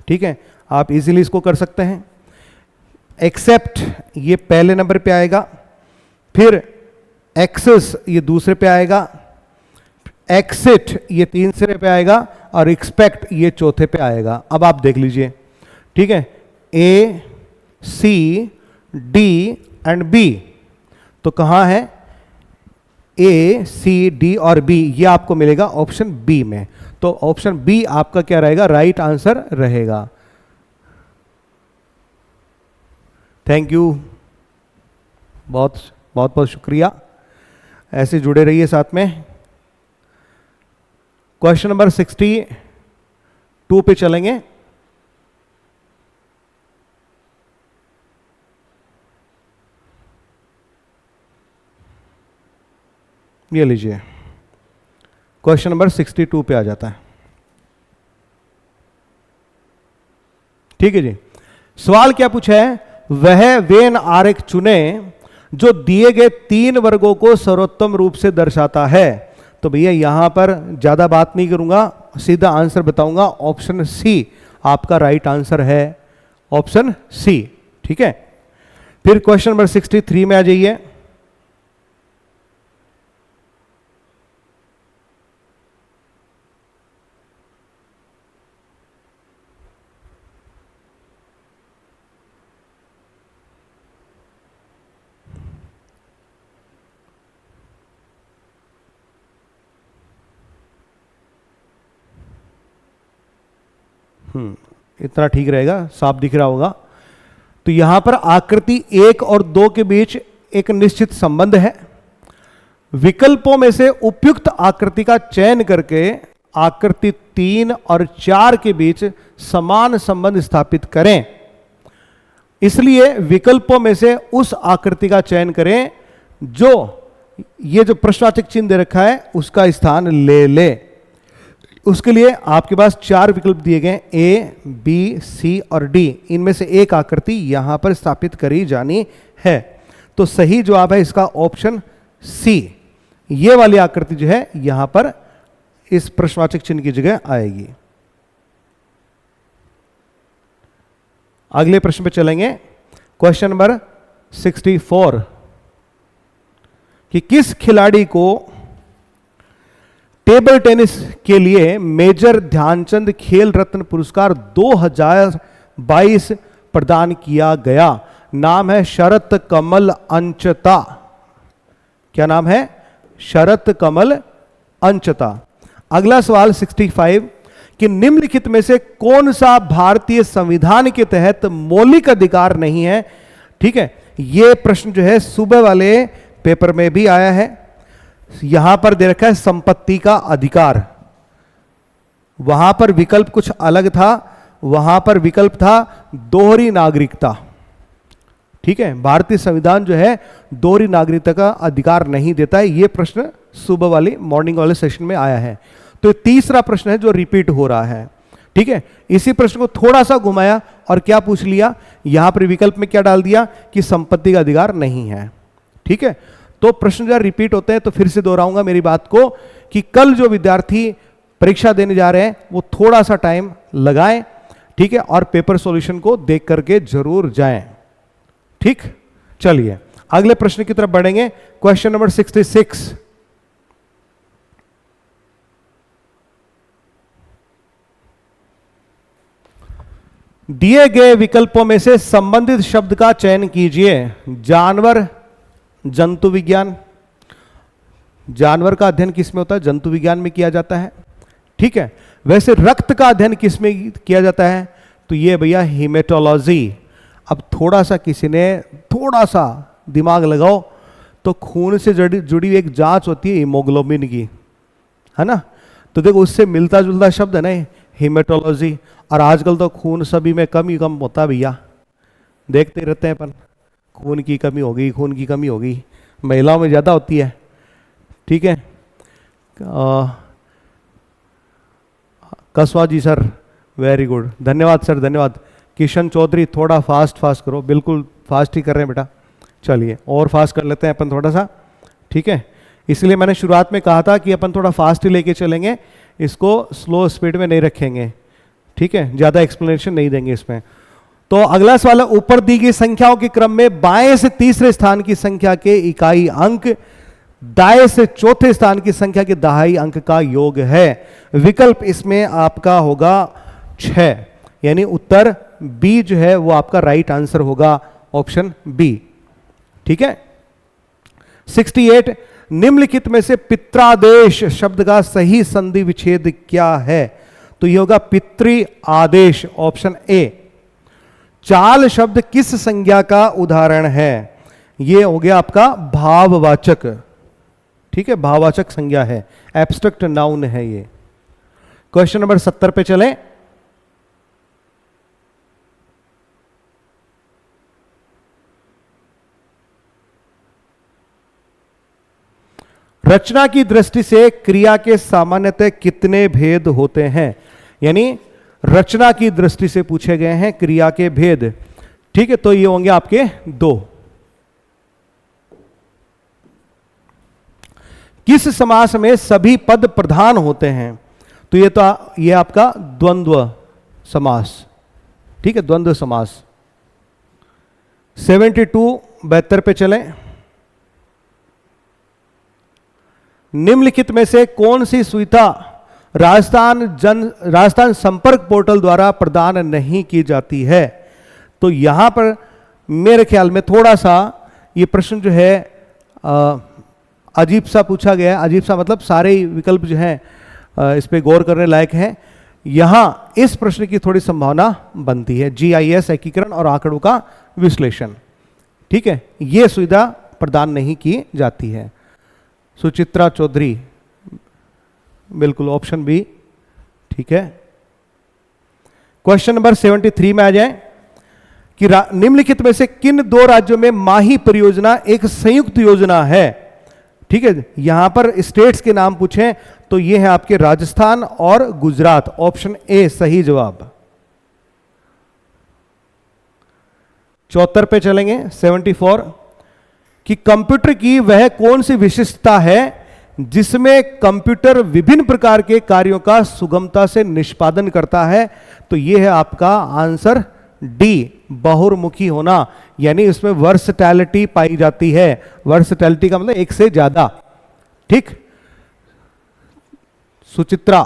ठीक है, आप इजीली इसको कर सकते हैं। एक्सेप्ट ये पहले नंबर पे आएगा, फिर एक्सेस ये दूसरे पे आएगा, एक्सिट ये तीसरे पे आएगा, और एक्सपेक्ट ये चौथे पे आएगा। अब आप देख लीजिए। ठीक है, ए, सी, डी एंड बी, तो कहां है? ए, सी, डी और बी, ये आपको मिलेगा ऑप्शन बी में। तो ऑप्शन बी आपका क्या रहेगा? राइट आंसर रहेगा। थैंक यू, बहुत बहुत बहुत शुक्रिया, ऐसे जुड़े रहिए साथ में। क्वेश्चन नंबर 62 पे चलेंगे। ये लीजिए, क्वेश्चन नंबर 62 पे आ जाता है। ठीक है जी, सवाल क्या पूछा है? वह वेन आरेख चुने जो दिए गए 3 वर्गों को सर्वोत्तम रूप से दर्शाता है। तो भैया यहां पर ज्यादा बात नहीं करूंगा, सीधा आंसर बताऊंगा। ऑप्शन सी आपका राइट आंसर है, ऑप्शन सी। ठीक है, फिर क्वेश्चन नंबर 63 में आ जाइए। इतना ठीक रहेगा, साफ दिख रहा होगा। तो यहां पर आकृति 1 और 2 के बीच एक निश्चित संबंध है। विकल्पों में से उपयुक्त आकृति का चयन करके आकृति 3 और 4 के बीच समान संबंध स्थापित करें। इसलिए विकल्पों में से उस आकृति का चयन करें जो ये जो प्रश्नवाचक चिन्ह दे रखा है उसका स्थान ले ले। उसके लिए आपके पास 4 विकल्प दिए गए, ए, बी, सी और डी। इनमें से एक आकृति यहां पर स्थापित करी जानी है। तो सही जवाब है इसका ऑप्शन सी। ये वाली आकृति जो है यहां पर इस प्रश्नवाचक चिन्ह की जगह आएगी। अगले प्रश्न पे चलेंगे, क्वेश्चन नंबर 64 कि किस खिलाड़ी को टेबल टेनिस के लिए मेजर ध्यानचंद खेल रत्न पुरस्कार 2022 प्रदान किया गया? नाम है शरत कमल अंचता। क्या नाम है? शरत कमल अंचता। अगला सवाल 65 कि निम्नलिखित में से कौन सा भारतीय संविधान के तहत मौलिक अधिकार नहीं है। ठीक है, यह प्रश्न जो है सुबह वाले पेपर में भी आया है। यहां पर दे रखा है संपत्ति का अधिकार, वहां पर विकल्प कुछ अलग था, वहां पर विकल्प था दोहरी नागरिकता। ठीक है, भारतीय संविधान जो है दोहरी नागरिकता का अधिकार नहीं देता है। यह प्रश्न सुबह वाली मॉर्निंग वाले सेशन में आया है। तो तीसरा प्रश्न है जो रिपीट हो रहा है। ठीक है, इसी प्रश्न को थोड़ा सा घुमाया और क्या पूछ लिया, यहां पर विकल्प में क्या डाल दिया कि संपत्ति का अधिकार नहीं है। ठीक है, तो प्रश्न जब रिपीट होते हैं तो फिर से दोहराऊंगा मेरी बात को कि कल जो विद्यार्थी परीक्षा देने जा रहे हैं वो थोड़ा सा टाइम लगाएं। ठीक है, और पेपर सॉल्यूशन को देख करके जरूर जाएं। ठीक, चलिए अगले प्रश्न की तरफ बढ़ेंगे। Question number 66। दिए गए विकल्पों में से संबंधित शब्द का चयन कीजिए। जानवर, जंतु विज्ञान। जानवर का अध्ययन किसमें होता है, जंतु विज्ञान में किया जाता है। ठीक है, वैसे रक्त का अध्ययन किसमें किया जाता है, तो ये भैया हीमेटोलॉजी। अब थोड़ा सा किसी ने थोड़ा सा दिमाग लगाओ तो खून से जुड़ी हुई एक जांच होती है हीमोग्लोबिन की, है ना। तो देखो उससे मिलता जुलता शब्द है ना हीमेटोलॉजी। और आजकल तो खून सभी में कम ही कम होता है भैया, देखते रहते हैं अपन, खून की कमी हो गई, खून की कमी हो गई, महिलाओं में ज़्यादा होती है। ठीक है, कसवा जी सर, वेरी गुड, धन्यवाद सर, धन्यवाद। किशन चौधरी, थोड़ा फास्ट करो, बिल्कुल फास्ट ही कर रहे हैं बेटा। चलिए और फास्ट कर लेते हैं अपन थोड़ा सा। ठीक है, इसलिए मैंने शुरुआत में कहा था कि अपन थोड़ा फास्ट ही लेके चलेंगे, इसको स्लो स्पीड में नहीं रखेंगे। ठीक है, ज़्यादा एक्सप्लेनेशन नहीं देंगे इसमें। तो अगला सवाल है, ऊपर दी गई संख्याओं के क्रम में बाएं से तीसरे स्थान की संख्या के इकाई अंक दाएं से चौथे स्थान की संख्या के दहाई अंक का योग है। विकल्प इसमें आपका होगा 6, यानी उत्तर बी जो है वो आपका राइट आंसर होगा, ऑप्शन बी। ठीक है, 68। निम्नलिखित में से पित्रादेश शब्द का सही संधि विच्छेद क्या है, तो यह होगा पितृ आदेश, ऑप्शन ए। चाल शब्द किस संज्ञा का उदाहरण है, यह हो गया आपका भाववाचक। ठीक है, भाववाचक संज्ञा है, एब्स्ट्रैक्ट नाउन है ये। क्वेश्चन नंबर 70 पे चलें। रचना की दृष्टि से क्रिया के सामान्यतः कितने भेद होते हैं, यानी रचना की दृष्टि से पूछे गए हैं क्रिया के भेद। ठीक है, तो ये होंगे आपके 2। किस समास में सभी पद प्रधान होते हैं, तो ये आपका द्वंद्व समास। ठीक है, द्वंद्व समास। 72 पे चलें। निम्नलिखित में से कौन सी सुविधा राजस्थान संपर्क पोर्टल द्वारा प्रदान नहीं की जाती है, तो यहां पर मेरे ख्याल में थोड़ा सा ये प्रश्न जो है अजीब सा पूछा गया है। अजीब सा मतलब सारे विकल्प जो हैं इस पे गौर करने लायक हैं। यहां इस प्रश्न की थोड़ी संभावना बनती है, GIS एकीकरण और आंकड़ों का विश्लेषण। ठीक है, यह सुविधा प्रदान नहीं की जाती है। सुचित्रा चौधरी, बिल्कुल ऑप्शन बी। ठीक है, क्वेश्चन नंबर 73 में आ जाए कि निम्नलिखित में से किन 2 राज्यों में माही परियोजना एक संयुक्त योजना है। ठीक है, यहां पर स्टेट्स के नाम पूछें तो ये है आपके राजस्थान और गुजरात, ऑप्शन ए सही जवाब। 74 पे चलेंगे। 74 कि कंप्यूटर की वह कौन सी विशिष्टता है जिसमें कंप्यूटर विभिन्न प्रकार के कार्यों का सुगमता से निष्पादन करता है, तो यह है आपका आंसर डी, बहुमुखी होना, यानी इसमें वर्सटैलिटी पाई जाती है। वर्सटैलिटी का मतलब एक से ज्यादा। ठीक, सुचित्रा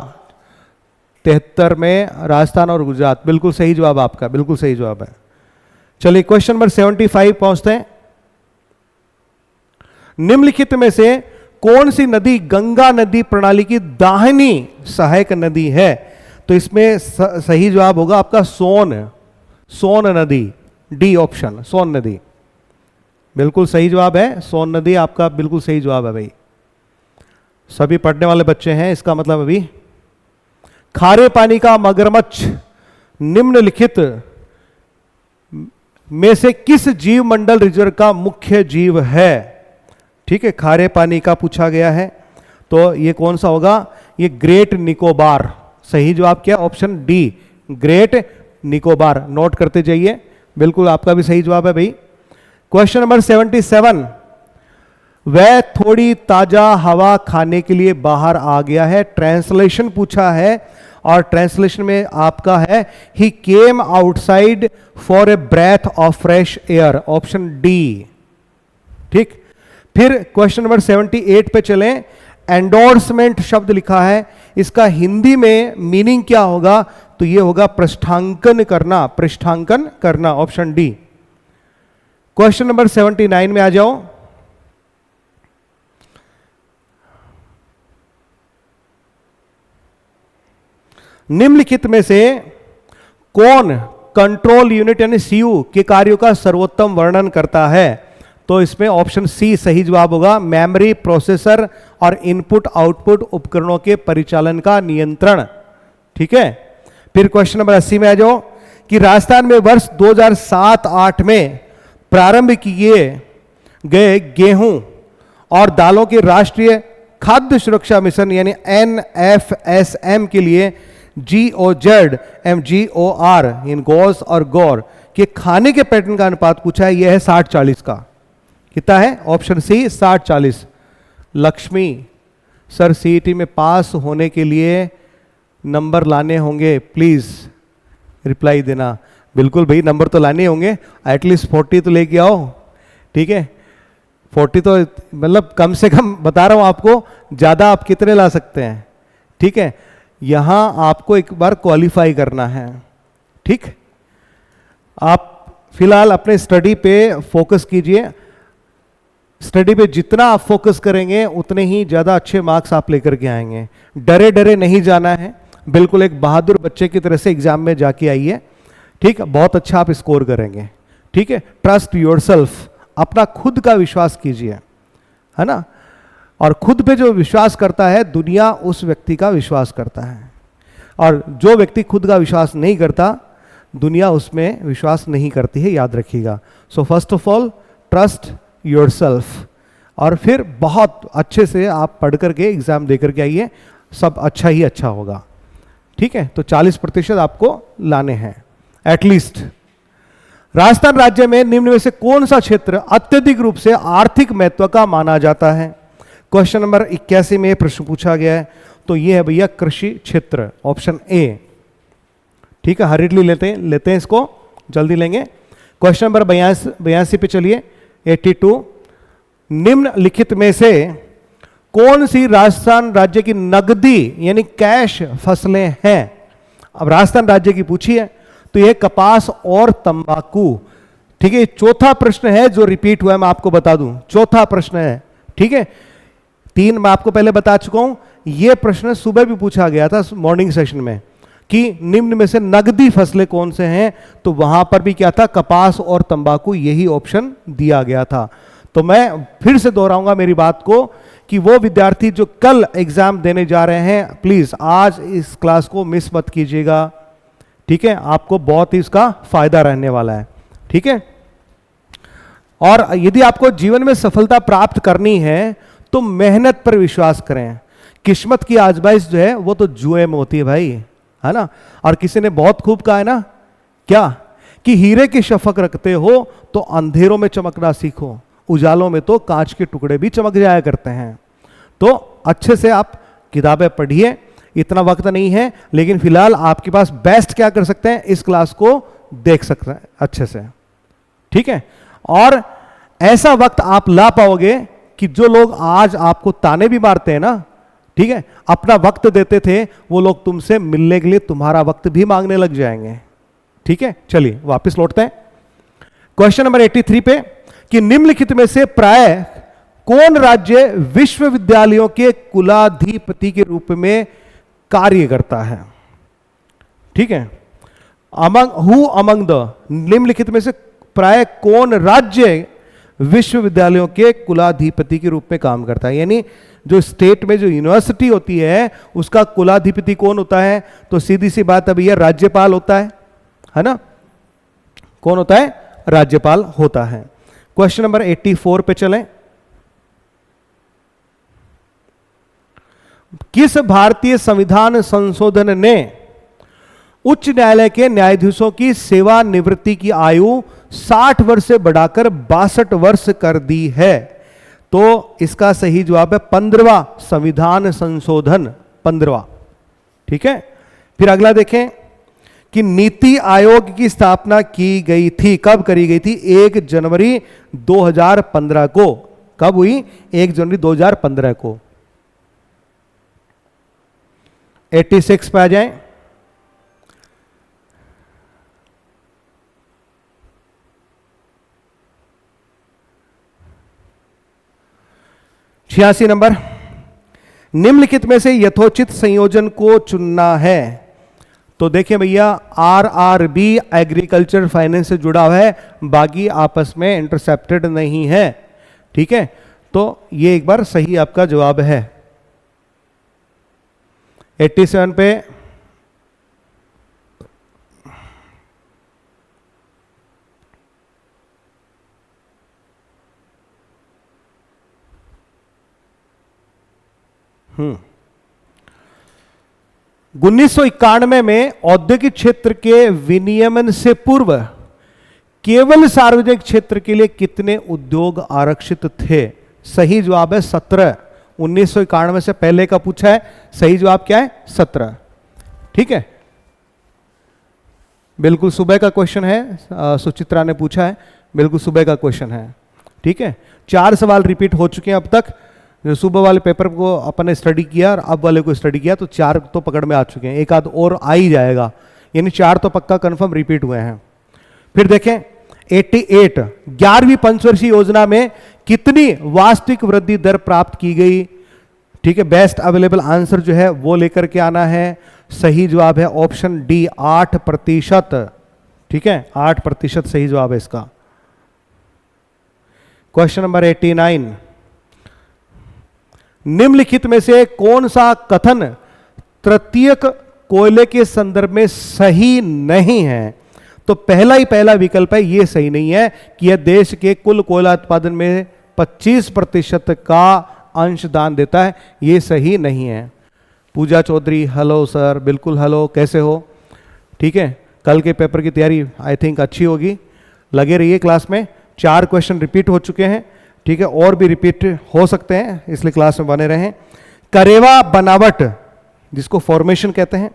73 में राजस्थान और गुजरात, बिल्कुल सही जवाब आपका, बिल्कुल सही जवाब है। चलिए क्वेश्चन नंबर 75 पहुंचते हैं। निम्नलिखित में से कौन सी नदी गंगा नदी प्रणाली की दाहिनी सहायक नदी है, तो इसमें सही जवाब होगा आपका सोन नदी, डी ऑप्शन, सोन नदी बिल्कुल सही जवाब है। सोन नदी आपका बिल्कुल सही जवाब है भाई। सभी पढ़ने वाले बच्चे हैं, इसका मतलब अभी खारे पानी का मगरमच्छ निम्नलिखित में से किस जीव मंडल रिजर्व का मुख्य जीव है? ठीक है, खारे पानी का पूछा गया है, तो ये कौन सा होगा? ये ग्रेट निकोबार। सही जवाब क्या? Option D, great Nicobar. Note करते जाइए, बिल्कुल आपका भी सही जवाब है भाई। क्वेश्चन नंबर 77, वह थोड़ी ताजा हवा खाने के लिए बाहर आ गया है। ट्रांसलेशन पूछा है और ट्रांसलेशन में आपका है he came outside for a breath of fresh air, option D. ठीक, फिर क्वेश्चन नंबर 78 पे चलें। एंडोर्समेंट शब्द लिखा है, इसका हिंदी में मीनिंग क्या होगा? तो ये होगा पृष्ठांकन करना, पृष्ठांकन करना, ऑप्शन डी। क्वेश्चन नंबर 79 में आ जाओ। निम्नलिखित में से कौन कंट्रोल यूनिट यानी सीयू के कार्यों का सर्वोत्तम वर्णन करता है? तो इसमें ऑप्शन सी सही जवाब होगा, मेमोरी, प्रोसेसर और इनपुट आउटपुट उपकरणों के परिचालन का नियंत्रण। ठीक है, फिर क्वेश्चन नंबर 80 में आ जाओ कि राजस्थान में वर्ष 2007-8 में प्रारंभ किए गए गेहूं और दालों के राष्ट्रीय खाद्य सुरक्षा मिशन यानी NFSM के लिए GOZ MGOR इन गोस और गौर के खाने के पैटर्न का अनुपात पूछा है। यह है 60-40 का। कितना है? Option C 60-40। Lakshmi sir, CET में पास होने के लिए नंबर लाने होंगे, प्लीज रिप्लाई देना। बिल्कुल भाई, नंबर तो लाने होंगे, एटलीस्ट 40 तो लेके आओ। ठीक है, 40 तो मतलब कम से कम बता रहा हूं आपको, ज्यादा आप कितने ला सकते हैं? ठीक है, यहां आपको एक बार क्वालिफाई करना है। ठीक, आप फिलहाल अपने स्टडी पे फोकस कीजिए। स्टडी पे जितना आप फोकस करेंगे उतने ही ज्यादा अच्छे मार्क्स आप लेकर के आएंगे। डरे डरे नहीं जाना है, बिल्कुल एक बहादुर बच्चे की तरह से एग्जाम में जाके आइए। ठीक है, बहुत अच्छा आप स्कोर करेंगे। ठीक है, ट्रस्ट योरसेल्फ, अपना खुद का विश्वास कीजिए, है ना। और खुद पे जो विश्वास करता है, दुनिया उस व्यक्ति का विश्वास करता है, और जो व्यक्ति खुद का विश्वास नहीं करता, दुनिया उसमें विश्वास नहीं करती है, याद रखिएगा। So first of all trust yourself, और फिर बहुत अच्छे से आप पढ़ करके एग्जाम दे करके आइए, सब अच्छा ही अच्छा होगा। ठीक है, तो 40% आपको लाने हैं एटलीस्ट। राजस्थान राज्य में निम्न में से कौन सा क्षेत्र अत्यधिक रूप से आर्थिक महत्व का माना जाता है? क्वेश्चन नंबर 81 में प्रश्न पूछा गया है, तो ये है भैया कृषि क्षेत्र, ऑप्शन ए। ठीक है, हरिडली लेते हैं इसको, जल्दी लेंगे। क्वेश्चन नंबर 82 पे चलिए, 82। निम्नलिखित में से कौन सी राजस्थान राज्य की नगदी यानी कैश फसलें हैं? अब राजस्थान राज्य की पूछी है, तो यह कपास और तंबाकू। ठीक है, चौथा प्रश्न है जो रिपीट हुआ है, मैं आपको बता दूं, चौथा प्रश्न है। ठीक है, 3 मैं आपको पहले बता चुका हूं। यह प्रश्न सुबह भी पूछा गया था मॉर्निंग सेशन में कि निम्न में से नगदी फसलें कौन से हैं, तो वहां पर भी क्या था? कपास और तंबाकू, यही ऑप्शन दिया गया था। तो मैं फिर से दोहराऊंगा मेरी बात को कि वो विद्यार्थी जो कल एग्जाम देने जा रहे हैं, प्लीज आज इस क्लास को मिस मत कीजिएगा। ठीक है, आपको बहुत ही इसका फायदा रहने वाला है। ठीक है, और यदि आपको जीवन में सफलता प्राप्त करनी है तो मेहनत पर विश्वास करें। किस्मत की आजमाइश जो है वो तो जुए में होती है भाई, है ना। और किसी ने बहुत खूब कहा है ना, क्या कि हीरे की शफक रखते हो तो अंधेरों में चमकना सीखो, उजालों में तो कांच के टुकड़े भी चमक जाया करते हैं। तो अच्छे से आप किताबें पढ़िए, इतना वक्त नहीं है, लेकिन फिलहाल आपके पास बेस्ट क्या कर सकते हैं, इस क्लास को देख सकते हैं अच्छे से। ठीक है, और ऐसा वक्त आप ला पाओगे कि जो लोग आज आपको ताने भी मारते हैं ना, ठीक है, अपना वक्त देते थे, वो लोग तुमसे मिलने के लिए तुम्हारा वक्त भी मांगने लग जाएंगे। ठीक है, चलिए वापस लौटते हैं क्वेश्चन नंबर 83 पे कि निम्नलिखित में से प्राय कौन राज्य विश्वविद्यालयों के कुलाधिपति के रूप में कार्य करता है? ठीक है। अमंग द निम्नलिखित में से प्राय कौन राज्य विश्वविद्यालयों के कुलाधिपति के रूप में काम करता है? यानी जो स्टेट में जो यूनिवर्सिटी होती है उसका कुलाधिपति कौन होता है? तो सीधी सी बात अभी यह राज्यपाल होता है ना? कौन होता है? राज्यपाल होता है। क्वेश्चन नंबर 84 पे चलें। किस भारतीय संविधान संशोधन ने उच्च न्यायालय के न्यायाधीशों की सेवानिवृत्ति की आयु 60 वर्ष से बढ़ाकर 62 वर्ष कर दी है? तो इसका सही जवाब है 15वां संविधान संशोधन, 15वां। ठीक है। फिर अगला देखें कि नीति आयोग की स्थापना की गई थी, कब करी गई थी? 1 जनवरी 2015 को। कब हुई? 1 जनवरी 2015 को। 86 पे आ जाएं। छियासी नंबर, निम्नलिखित में से यथोचित संयोजन को चुनना है। तो देखिए भैया, आरआरबी एग्रीकल्चर फाइनेंस से जुड़ा हुआ है, बाकी आपस में इंटरसेप्टेड नहीं है। ठीक है, तो ये एक बार सही आपका जवाब है। 87 पे हम्म 1991 में औद्योगिक क्षेत्र के विनियमन से पूर्व केवल सार्वजनिक क्षेत्र के लिए कितने उद्योग आरक्षित थे? सही जवाब है 17। 1991 से पहले का पूछा है, सही जवाब क्या है? 17। ठीक है, बिल्कुल सुबह का क्वेश्चन है, सुचित्रा ने पूछा है, बिल्कुल सुबह का क्वेश्चन है। ठीक है, 4 सवाल रिपीट हो चुके हैं अब तक। जो सुबह वाले पेपर को अपन ने स्टडी किया और अब वाले को स्टडी किया, तो 4 तो पकड़ में आ चुके हैं, एक आध और आ ही जाएगा, यानी 4 तो पक्का कंफर्म रिपीट हुए हैं। फिर देखें 88, 11वीं पंचवर्षीय योजना में कितनी वास्तविक वृद्धि दर प्राप्त की गई? ठीक है, बेस्ट अवेलेबल आंसर जो है वो लेकर के आना है। सही जवाब है ऑप्शन डी, 8%। ठीक है, 8% सही जवाब है इसका। क्वेश्चन नंबर 89, निम्नलिखित में से कौन सा कथन तृतीयक कोयले के संदर्भ में सही नहीं है? तो पहला विकल्प है, यह सही नहीं है कि यह देश के कुल कोयला उत्पादन में 25% का अंशदान देता है, यह सही नहीं है। पूजा चौधरी, हेलो सर, बिल्कुल हेलो, कैसे हो? ठीक है, कल के पेपर की तैयारी आई थिंक अच्छी होगी, लगे रहिए क्लास में। 4 क्वेश्चन रिपीट हो चुके हैं, ठीक है, और भी रिपीट हो सकते हैं, इसलिए क्लास में बने रहें। करेवा बनावट, जिसको फॉर्मेशन कहते हैं,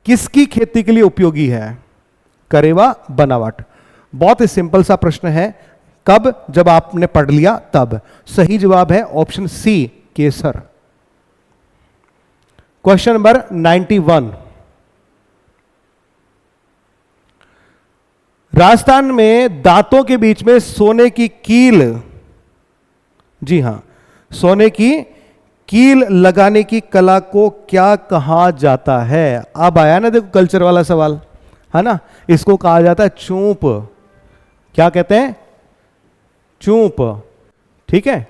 किसकी खेती के लिए उपयोगी है? करेवा बनावट, बहुत ही सिंपल सा प्रश्न है, कब? जब आपने पढ़ लिया तब। सही जवाब है ऑप्शन सी, केसर। क्वेश्चन नंबर 91, राजस्थान में दांतों के बीच में सोने की कील, जी हां, सोने की कील लगाने की कला को क्या कहा जाता है? अब आया ना देखो कल्चर वाला सवाल, है ना? इसको कहा जाता है चूंप। क्या कहते हैं? चूंप। ठीक है,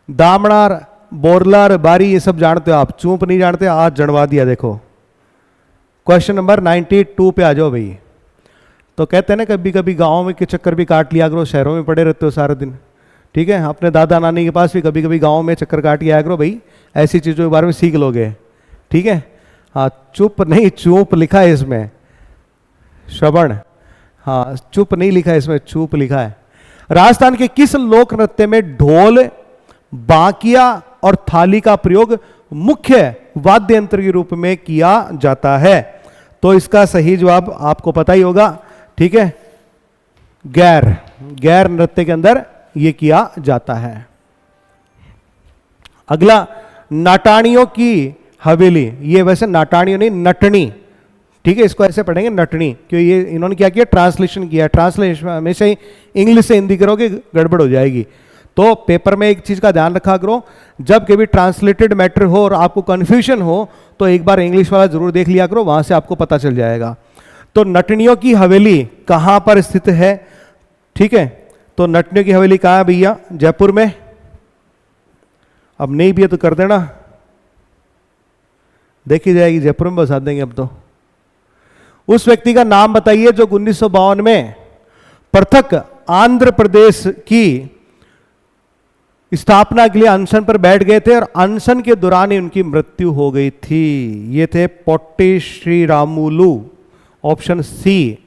दामड़ार, बोरलार, बारी, ये सब जानते हो आप, चूंप नहीं जानते, आज जड़वा दिया। देखो क्वेश्चन नंबर 92 पे आ जाओ भाई। तो कहते हैं ना, कभी कभी गांव में के चक्कर भी काट लिया करो, शहरों में पड़े रहते हो सारा दिन। ठीक है, अपने दादा नानी के पास भी कभी कभी गांव में चक्कर काट के आया करो भाई, ऐसी चीजों के बारे में सीख लोगे। ठीक है, हाँ, चुप नहीं चूप लिखा है इसमें, श्रवण, हाँ, चुप नहीं लिखा है इसमें, चूप लिखा है। राजस्थान के किस लोक नृत्य में ढोल, बांकिया और थाली का प्रयोग मुख्य वाद्य यंत्र के रूप में किया जाता है? तो इसका सही जवाब आपको पता ही होगा। ठीक है, गैर नृत्य के अंदर यह किया जाता है। अगला, नाटाणियों की हवेली, ये वैसे नाटाणियों नहीं, नटनी। ठीक है, इसको ऐसे पढ़ेंगे नटनी, क्योंकि ये इन्होंने क्या किया, ट्रांसलेशन किया। ट्रांसलेशन हमेशा ही इंग्लिश से हिंदी करोगे गड़बड़ हो जाएगी। तो पेपर में एक चीज का ध्यान रखा करो, जब कभी ट्रांसलेटेड मैटर हो और आपको कंफ्यूजन हो तो एक बार इंग्लिश वाला जरूर देख लिया करो, वहां से आपको पता चल जाएगा। तो नटनियों की हवेली कहां पर स्थित है? ठीक है, तो नटनियों की हवेली कहां है भैया? जयपुर में। अब नहीं भी है तो कर देना, देखी जाएगी, जयपुर में बसा देंगे अब तो। उस व्यक्ति का नाम बताइए जो 1952 में पृथक आंध्र प्रदेश की स्थापना के लिए अनशन पर बैठ गए थे और अनशन के दौरान ही उनकी मृत्यु हो गई थी। ये थे पोट्टी श्रीरामुलु, ऑप्शन सी।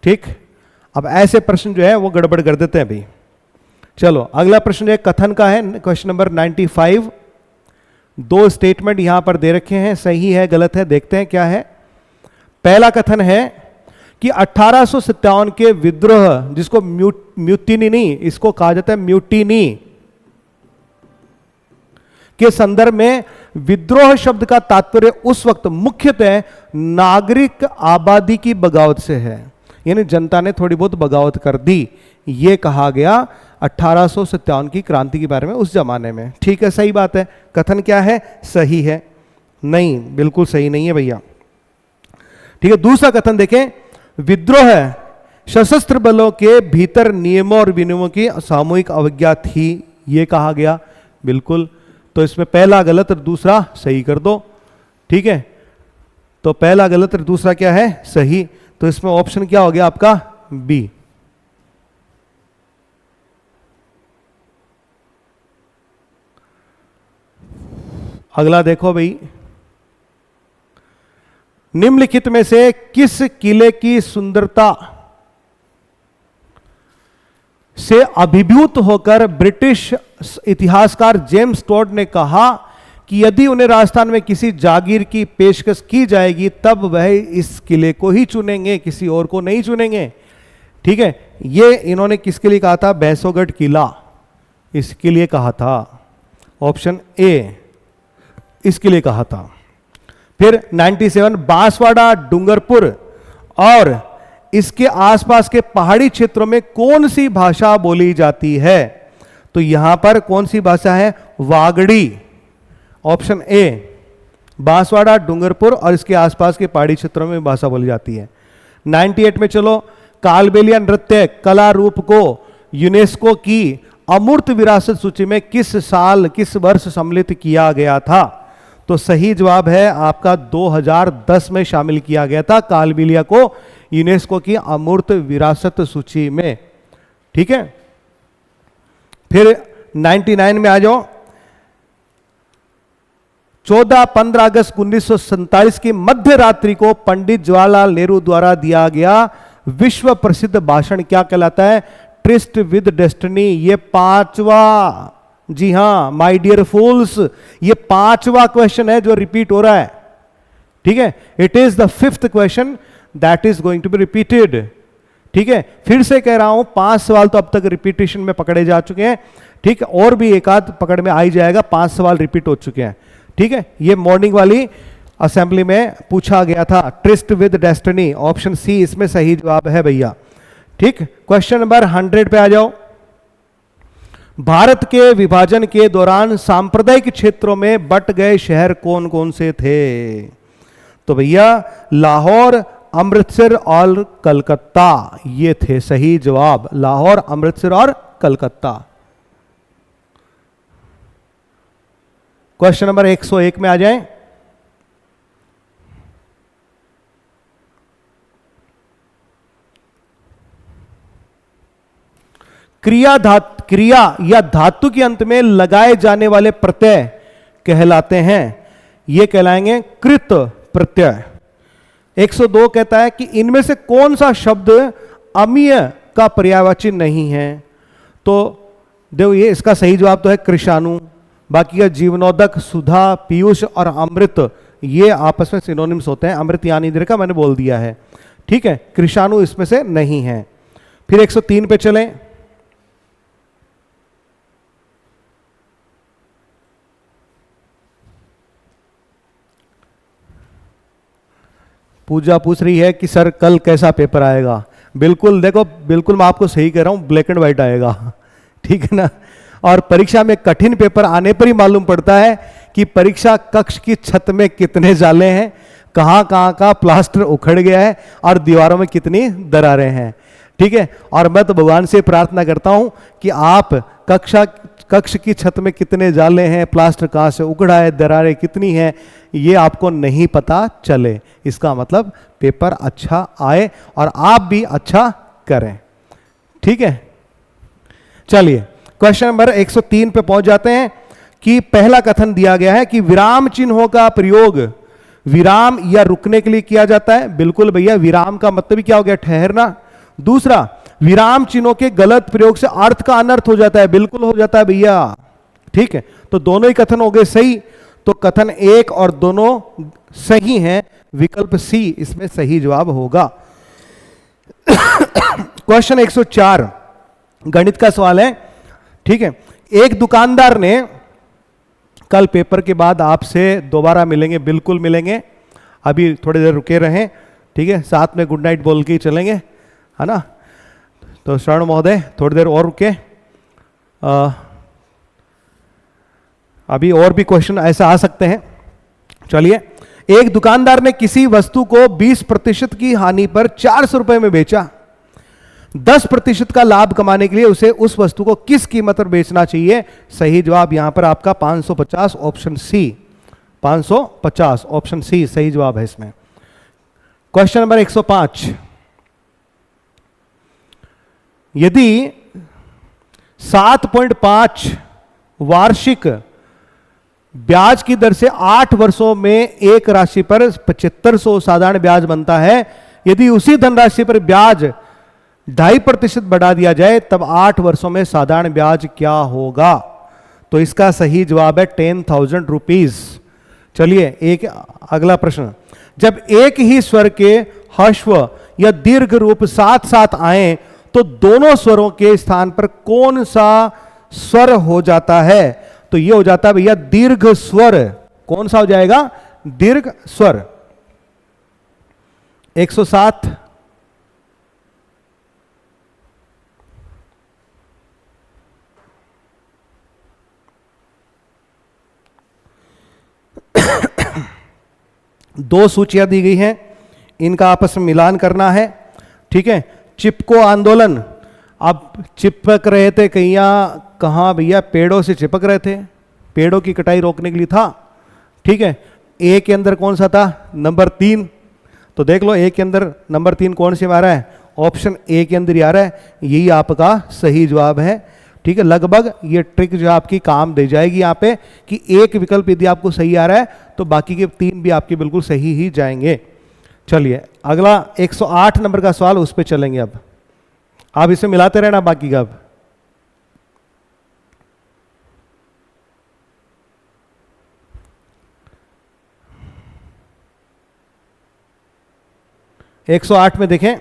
ठीक, अब ऐसे प्रश्न जो है वो गड़बड़ कर देते हैं भाई। चलो अगला प्रश्न एक कथन का है, क्वेश्चन नंबर 95। दो स्टेटमेंट यहां पर दे रखे हैं, सही है गलत है, देखते हैं क्या है। पहला कथन है कि 1857 के विद्रोह, जिसको म्यूटिनी नहीं, इसको कहा जाता है म्यूटिनी, के संदर्भ में विद्रोह शब्द का तात्पर्य उस वक्त मुख्यतः नागरिक आबादी की बगावत से है, यानी जनता ने थोड़ी बहुत बगावत कर दी, यह कहा गया 1857 की क्रांति के बारे में उस जमाने में। ठीक है, सही बात है। कथन क्या है? सही है? नहीं, बिल्कुल सही नहीं है भैया। ठीक है, दूसरा कथन देखें, विद्रोह सशस्त्र बलों के भीतर नियमों और विनियमों की सामूहिक अवज्ञा थी, यह कहा गया। बिल्कुल, तो इसमें पहला गलत और दूसरा सही कर दो। ठीक है, तो पहला गलत और दूसरा क्या है? सही। तो इसमें ऑप्शन क्या हो गया आपका? बी। अगला देखो भाई, निम्नलिखित में से किस किले की सुंदरता से अभिभूत होकर ब्रिटिश इतिहासकार जेम्स टॉड ने कहा कि यदि उन्हें राजस्थान में किसी जागीर की पेशकश की जाएगी तब वह इस किले को ही चुनेंगे, किसी और को नहीं चुनेंगे। ठीक है, ये इन्होंने किसके लिए कहा था? बैसोगढ़ किला इसके लिए कहा था, ऑप्शन ए इसके लिए कहा था। फिर 97, बांसवाड़ा, डूंगरपुर और इसके आसपास के पहाड़ी क्षेत्रों में कौन सी भाषा बोली जाती है? तो यहां पर कौन सी भाषा है? Vagdi, option A. बांसवाड़ा, डूंगरपुर और इसके आसपास के पहाड़ी क्षेत्रों में भाषा बोली जाती है। 98 में चलो, कालबेलिया नृत्य कला रूप को यूनेस्को की अमूर्त विरासत सूची में किस साल किस वर्ष सम्मिलित किया गया था? तो सही जवाब है आपका 2010 में शामिल किया गया था कालबेलिया को यूनेस्को की अमूर्त विरासत सूची में। ठीक है, फिर 99 में आ जाओ, 14-15 अगस्त 1947 की मध्य रात्रि को पंडित जवाहरलाल नेहरू द्वारा दिया गया विश्व प्रसिद्ध भाषण क्या कहलाता है? Tourist with destiny. ये पांचवा, जी हां माय डियर फूल्स, ये पांचवा क्वेश्चन है जो रिपीट हो रहा है। ठीक है, it is the 5th question that is going to be repeated. ठीक है, फिर से कह रहा हूं 5 सवाल तो अब तक रिपीटेशन में पकड़े जा चुके हैं। ठीक है, और भी एक आध पकड़ में आ ही जाएगा, 5 सवाल रिपीट हो चुके हैं। ठीक है, ये मॉर्निंग वाली असेंबली में पूछा गया था, tryst with destiny, option C इसमें सही जवाब है भैया। ठीक, क्वेश्चन नंबर 100 पे आ जाओ। भारत के विभाजन के दौरान सांप्रदायिक क्षेत्रों में बट गए शहर कौन कौन से थे? तो भैया लाहौर, अमृतसर और कलकत्ता, ये थे सही जवाब, लाहौर, अमृतसर और कलकत्ता। क्वेश्चन नंबर 101 में आ जाएं। क्रिया या धातु के अंत में लगाए जाने वाले प्रत्यय कहलाते हैं, ये कहलाएंगे कृत प्रत्यय। 102 कहता है कि इनमें से कौन सा शब्द अमीय का पर्यायवाची नहीं है? तो देखो ये इसका सही जवाब तो है कृशाणु। बाकी का जीवनोदक, सुधा, पीयूष और अमृत ये आपस में सिनोनिम्स होते हैं। अमृत यानी इधर का मैंने बोल दिया है। ठीक है, कृशाणु इसमें से नहीं है। फिर 103 पे चलें। पूजा पूछ रही है कि सर कल कैसा पेपर आएगा? बिल्कुल देखो, बिल्कुल मैं आपको सही कह रहा हूं, ब्लैक एंड व्हाइट आएगा। ठीक है ना। और परीक्षा में कठिन पेपर आने पर ही मालूम पड़ता है कि परीक्षा कक्ष की छत में कितने जाले हैं, कहाँ कहाँ का प्लास्टर उखड़ गया है और दीवारों में कितनी दरारें हैं। ठीक है, और मैं तो भगवान से प्रार्थना करता हूं कि आप कक्ष की छत में कितने जाले हैं, प्लास्टर कहाँ से उखड़ा है, दरारें कितनी हैं, ये आपको नहीं पता चले। इसका मतलब पेपर अच्छा आए और आप भी अच्छा करें। ठीक है, चलिए क्वेश्चन नंबर 103 पे पहुंच जाते हैं कि पहला कथन दिया गया है कि विराम चिन्हों का प्रयोग विराम या रुकने के लिए किया जाता है। बिल्कुल भैया, विराम का मतलब ही क्या हो गया, ठहरना। दूसरा, विराम चिन्हों के गलत प्रयोग से अर्थ का अनर्थ हो जाता है। बिल्कुल हो जाता है भैया। ठीक है, तो दोनों ही कथन हो गए सही। तो कथन एक और दोनों सही हैं, विकल्प सी इसमें सही जवाब होगा। क्वेश्चन 104 गणित का सवाल है। ठीक है, एक दुकानदार ने, कल पेपर के बाद आपसे दोबारा मिलेंगे, बिल्कुल मिलेंगे, अभी थोड़ी देर रुके रहें। ठीक है, साथ में गुड नाइट बोल के ही चलेंगे, है ना। तो शरण महोदय थोड़ी देर और रुके। अभी और भी क्वेश्चन ऐसे आ सकते हैं। चलिए, एक दुकानदार ने किसी वस्तु को 20% की हानि पर 400 रुपए में बेचा। 10% का लाभ कमाने के लिए उसे उस वस्तु को किस कीमत पर बेचना चाहिए? सही जवाब यहां पर आपका 550, ऑप्शन सी 550, ऑप्शन सी सही जवाब है इसमें। क्वेश्चन नंबर 105, यदि 7.5 वार्षिक ब्याज की दर से 8 वर्षों में एक राशि पर 7500 साधारण ब्याज बनता है, यदि उसी धनराशि पर ब्याज 2.5% बढ़ा दिया जाए तब 8 वर्षों में साधारण ब्याज क्या होगा? तो इसका सही जवाब है 10,000 रुपीज। चलिए एक अगला प्रश्न, जब एक ही स्वर के ह्रस्व या दीर्घ रूप साथ साथ आए तो दोनों स्वरों के स्थान पर कौन सा स्वर हो जाता है? तो यह हो जाता है भैया दीर्घ स्वर। कौन सा हो जाएगा? दीर्घ स्वर। 107, दो सूचियां दी गई हैं, इनका आपस में मिलान करना है। ठीक है, चिपको आंदोलन, अब चिपक रहे थे कहां भैया? पेड़ों से चिपक रहे थे, पेड़ों की कटाई रोकने के लिए था। ठीक है, ए के अंदर कौन सा था? नंबर 3। तो देख लो ए के अंदर नंबर 3 कौन से आ रहा है? ऑप्शन ए के अंदर ही आ रहा है, यही आपका सही जवाब है। ठीक है, लगभग ये ट्रिक जो आपकी काम दे जाएगी यहाँ पे कि एक विकल्प यदि आपको सही आ रहा है तो बाकी के 3 भी आपके बिल्कुल सही ही जाएंगे। चलिए अगला 108 नंबर का सवाल, उस पर चलेंगे। अब आप इसे मिलाते रहना बाकी का। अब एक 108 में देखें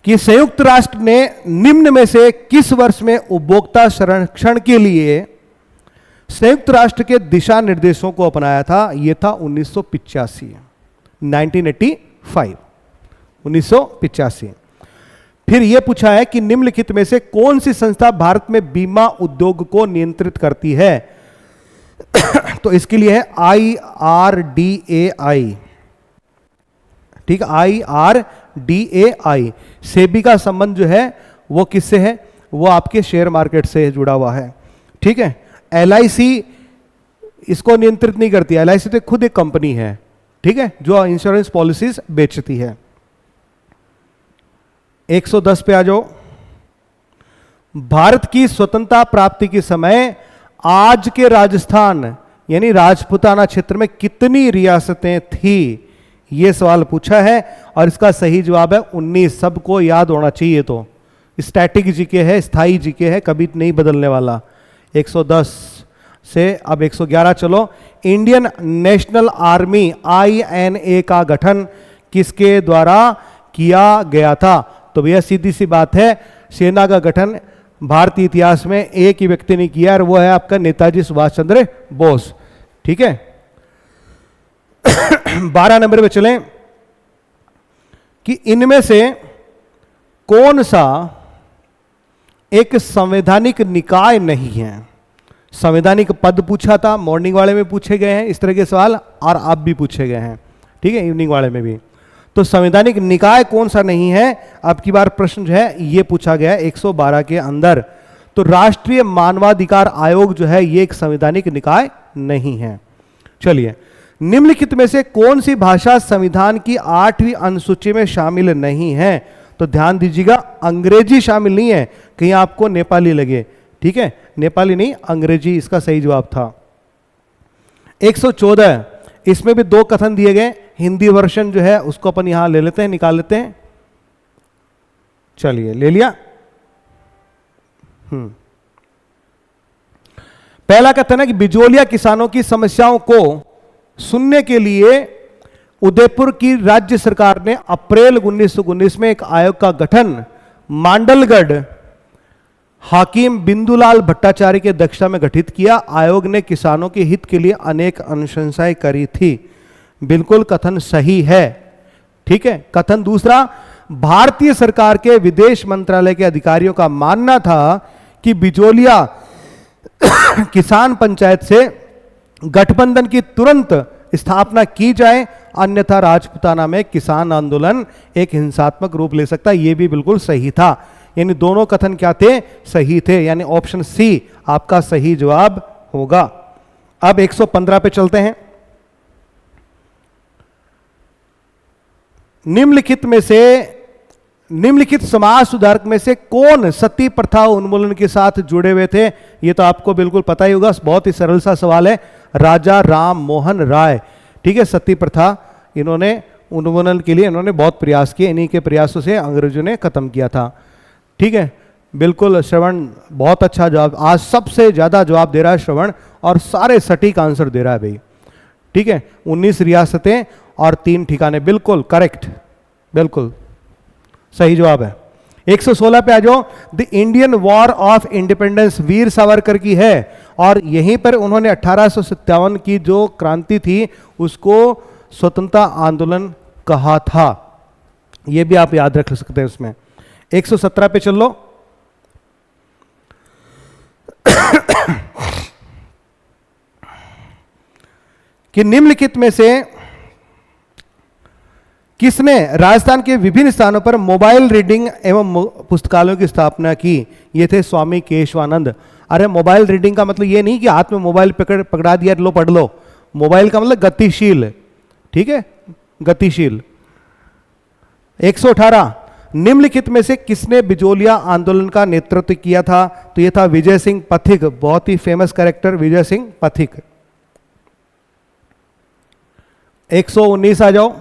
कि संयुक्त राष्ट्र ने निम्न में से किस वर्ष में उपभोक्ता संरक्षण के लिए संयुक्त राष्ट्र के दिशा निर्देशों को अपनाया था? यह था 1985, 1985, 1985। फिर यह पूछा है कि निम्नलिखित में से कौन सी संस्था भारत में बीमा उद्योग को नियंत्रित करती है? तो इसके लिए है IRDAI। ठीक, IRDAI। सेबी का संबंध जो है वो किससे है? वो आपके शेयर मार्केट से जुड़ा हुआ है। ठीक है, LIC इसको नियंत्रित नहीं करती। LIC तो खुद एक कंपनी है, ठीक है, जो इंश्योरेंस पॉलिसीज बेचती है। 110 पे आ जाओ। भारत की स्वतंत्रता प्राप्ति के समय आज के राजस्थान यानी राजपूताना क्षेत्र में कितनी रियासतें थी? यह सवाल पूछा है और इसका सही जवाब है 19। सबको याद होना चाहिए। तो स्टैटिक जीके है, स्थाई जीके है, कभी नहीं बदलने वाला। 110 से अब 111 चलो। इंडियन नेशनल आर्मी INA का गठन किसके द्वारा किया गया था? तो भैया सीधी सी बात है, सेना का गठन भारतीय इतिहास में एक ही व्यक्ति ने किया और वो है आपका नेताजी सुभाष चंद्र बोस। ठीक है, 12 नंबर पे चलें कि इनमें से कौन सा एक संवैधानिक निकाय नहीं है। संवैधानिक पद पूछा था, मॉर्निंग वाले में पूछे गए हैं इस तरह के सवाल, और अब भी पूछे गए हैं, ठीक है, इवनिंग वाले में भी। तो संवैधानिक निकाय कौन सा नहीं है, अब की बार प्रश्न जो है ये पूछा गया है 112 के अंदर। तो राष्ट्रीय मानवाधिकार आयोग जो है ये एक संवैधानिक निकाय नहीं है। चलिए, निम्नलिखित में से कौन सी भाषा संविधान की 8वीं अनुसूची में शामिल नहीं है? तो ध्यान दीजिएगा, अंग्रेजी शामिल नहीं है, कहीं आपको नेपाली लगे, ठीक है, नेपाली नहीं अंग्रेजी इसका सही जवाब था। 114, इसमें भी 2 कथन दिए गए, हिंदी वर्जन जो है उसको अपन यहां ले लेते हैं, निकाल लेते हैं। चलिए, ले लिया। पहला कथन है कि बिजोलिया किसानों की समस्याओं को सुनने के लिए उदयपुर की राज्य सरकार ने अप्रैल 1919 में एक आयोग का गठन मांडलगढ़ हाकिम बिंदुलाल भट्टाचार्य के अध्यक्षता में गठित किया। आयोग ने किसानों के हित के लिए अनेक अनुशंसाएं करी थी। बिल्कुल कथन सही है, ठीक है। कथन दूसरा, भारतीय सरकार के विदेश मंत्रालय के अधिकारियों का मानना था कि बिजोलिया किसान पंचायत से गठबंधन की तुरंत स्थापना की जाए, अन्यथा राजपुताना में किसान आंदोलन एक हिंसात्मक रूप ले सकता है। यह भी बिल्कुल सही था, यानी दोनों कथन क्या थे, सही थे, यानी ऑप्शन सी आपका सही जवाब होगा। अब 115 पे चलते हैं। निम्नलिखित समाज सुधारक में से कौन सती प्रथा उन्मूलन के साथ जुड़े हुए थे? यह तो आपको बिल्कुल पता ही होगा, बहुत ही सरल सा सवाल है, राजा राम मोहन राय, ठीक है। सती प्रथा इन्होंने उन्मूलन के लिए इन्होंने बहुत प्रयास किए, इन्हीं के प्रयासों से अंग्रेजों ने खत्म किया था, ठीक है। बिल्कुल श्रवण, बहुत अच्छा जवाब, आज सबसे ज्यादा जवाब दे रहा है श्रवण, और सारे सटीक आंसर दे रहा है भाई, ठीक है। 19 रियासतें और 3 ठिकाने, बिल्कुल करेक्ट, बिल्कुल सही जवाब है। 116 पे आ जाओ। The Indian war of independence Veer Savarkar की है, और यहीं पर उन्होंने 1857 की जो क्रांति थी उसको स्वतंत्रता आंदोलन कहा था, यह भी आप याद रख सकते हैं उसमें। 117 पे चल लो। कि निम्नलिखित में से किसने राजस्थान के विभिन्न स्थानों पर मोबाइल रीडिंग एवं पुस्तकालयों की स्थापना की? ये थे स्वामी केशवानंद। अरे मोबाइल रीडिंग का मतलब ये नहीं कि हाथ में मोबाइल पकड़ा दिया लो पढ़ लो, मोबाइल का मतलब गतिशील, ठीक है, गतिशील। 118, निम्नलिखित में से किसने बिजोलिया आंदोलन का नेतृत्व किया था? तो यह था विजय सिंह पथिक, बहुत ही फेमस कैरेक्टर विजय सिंह पथिक। 119 आ जाओ।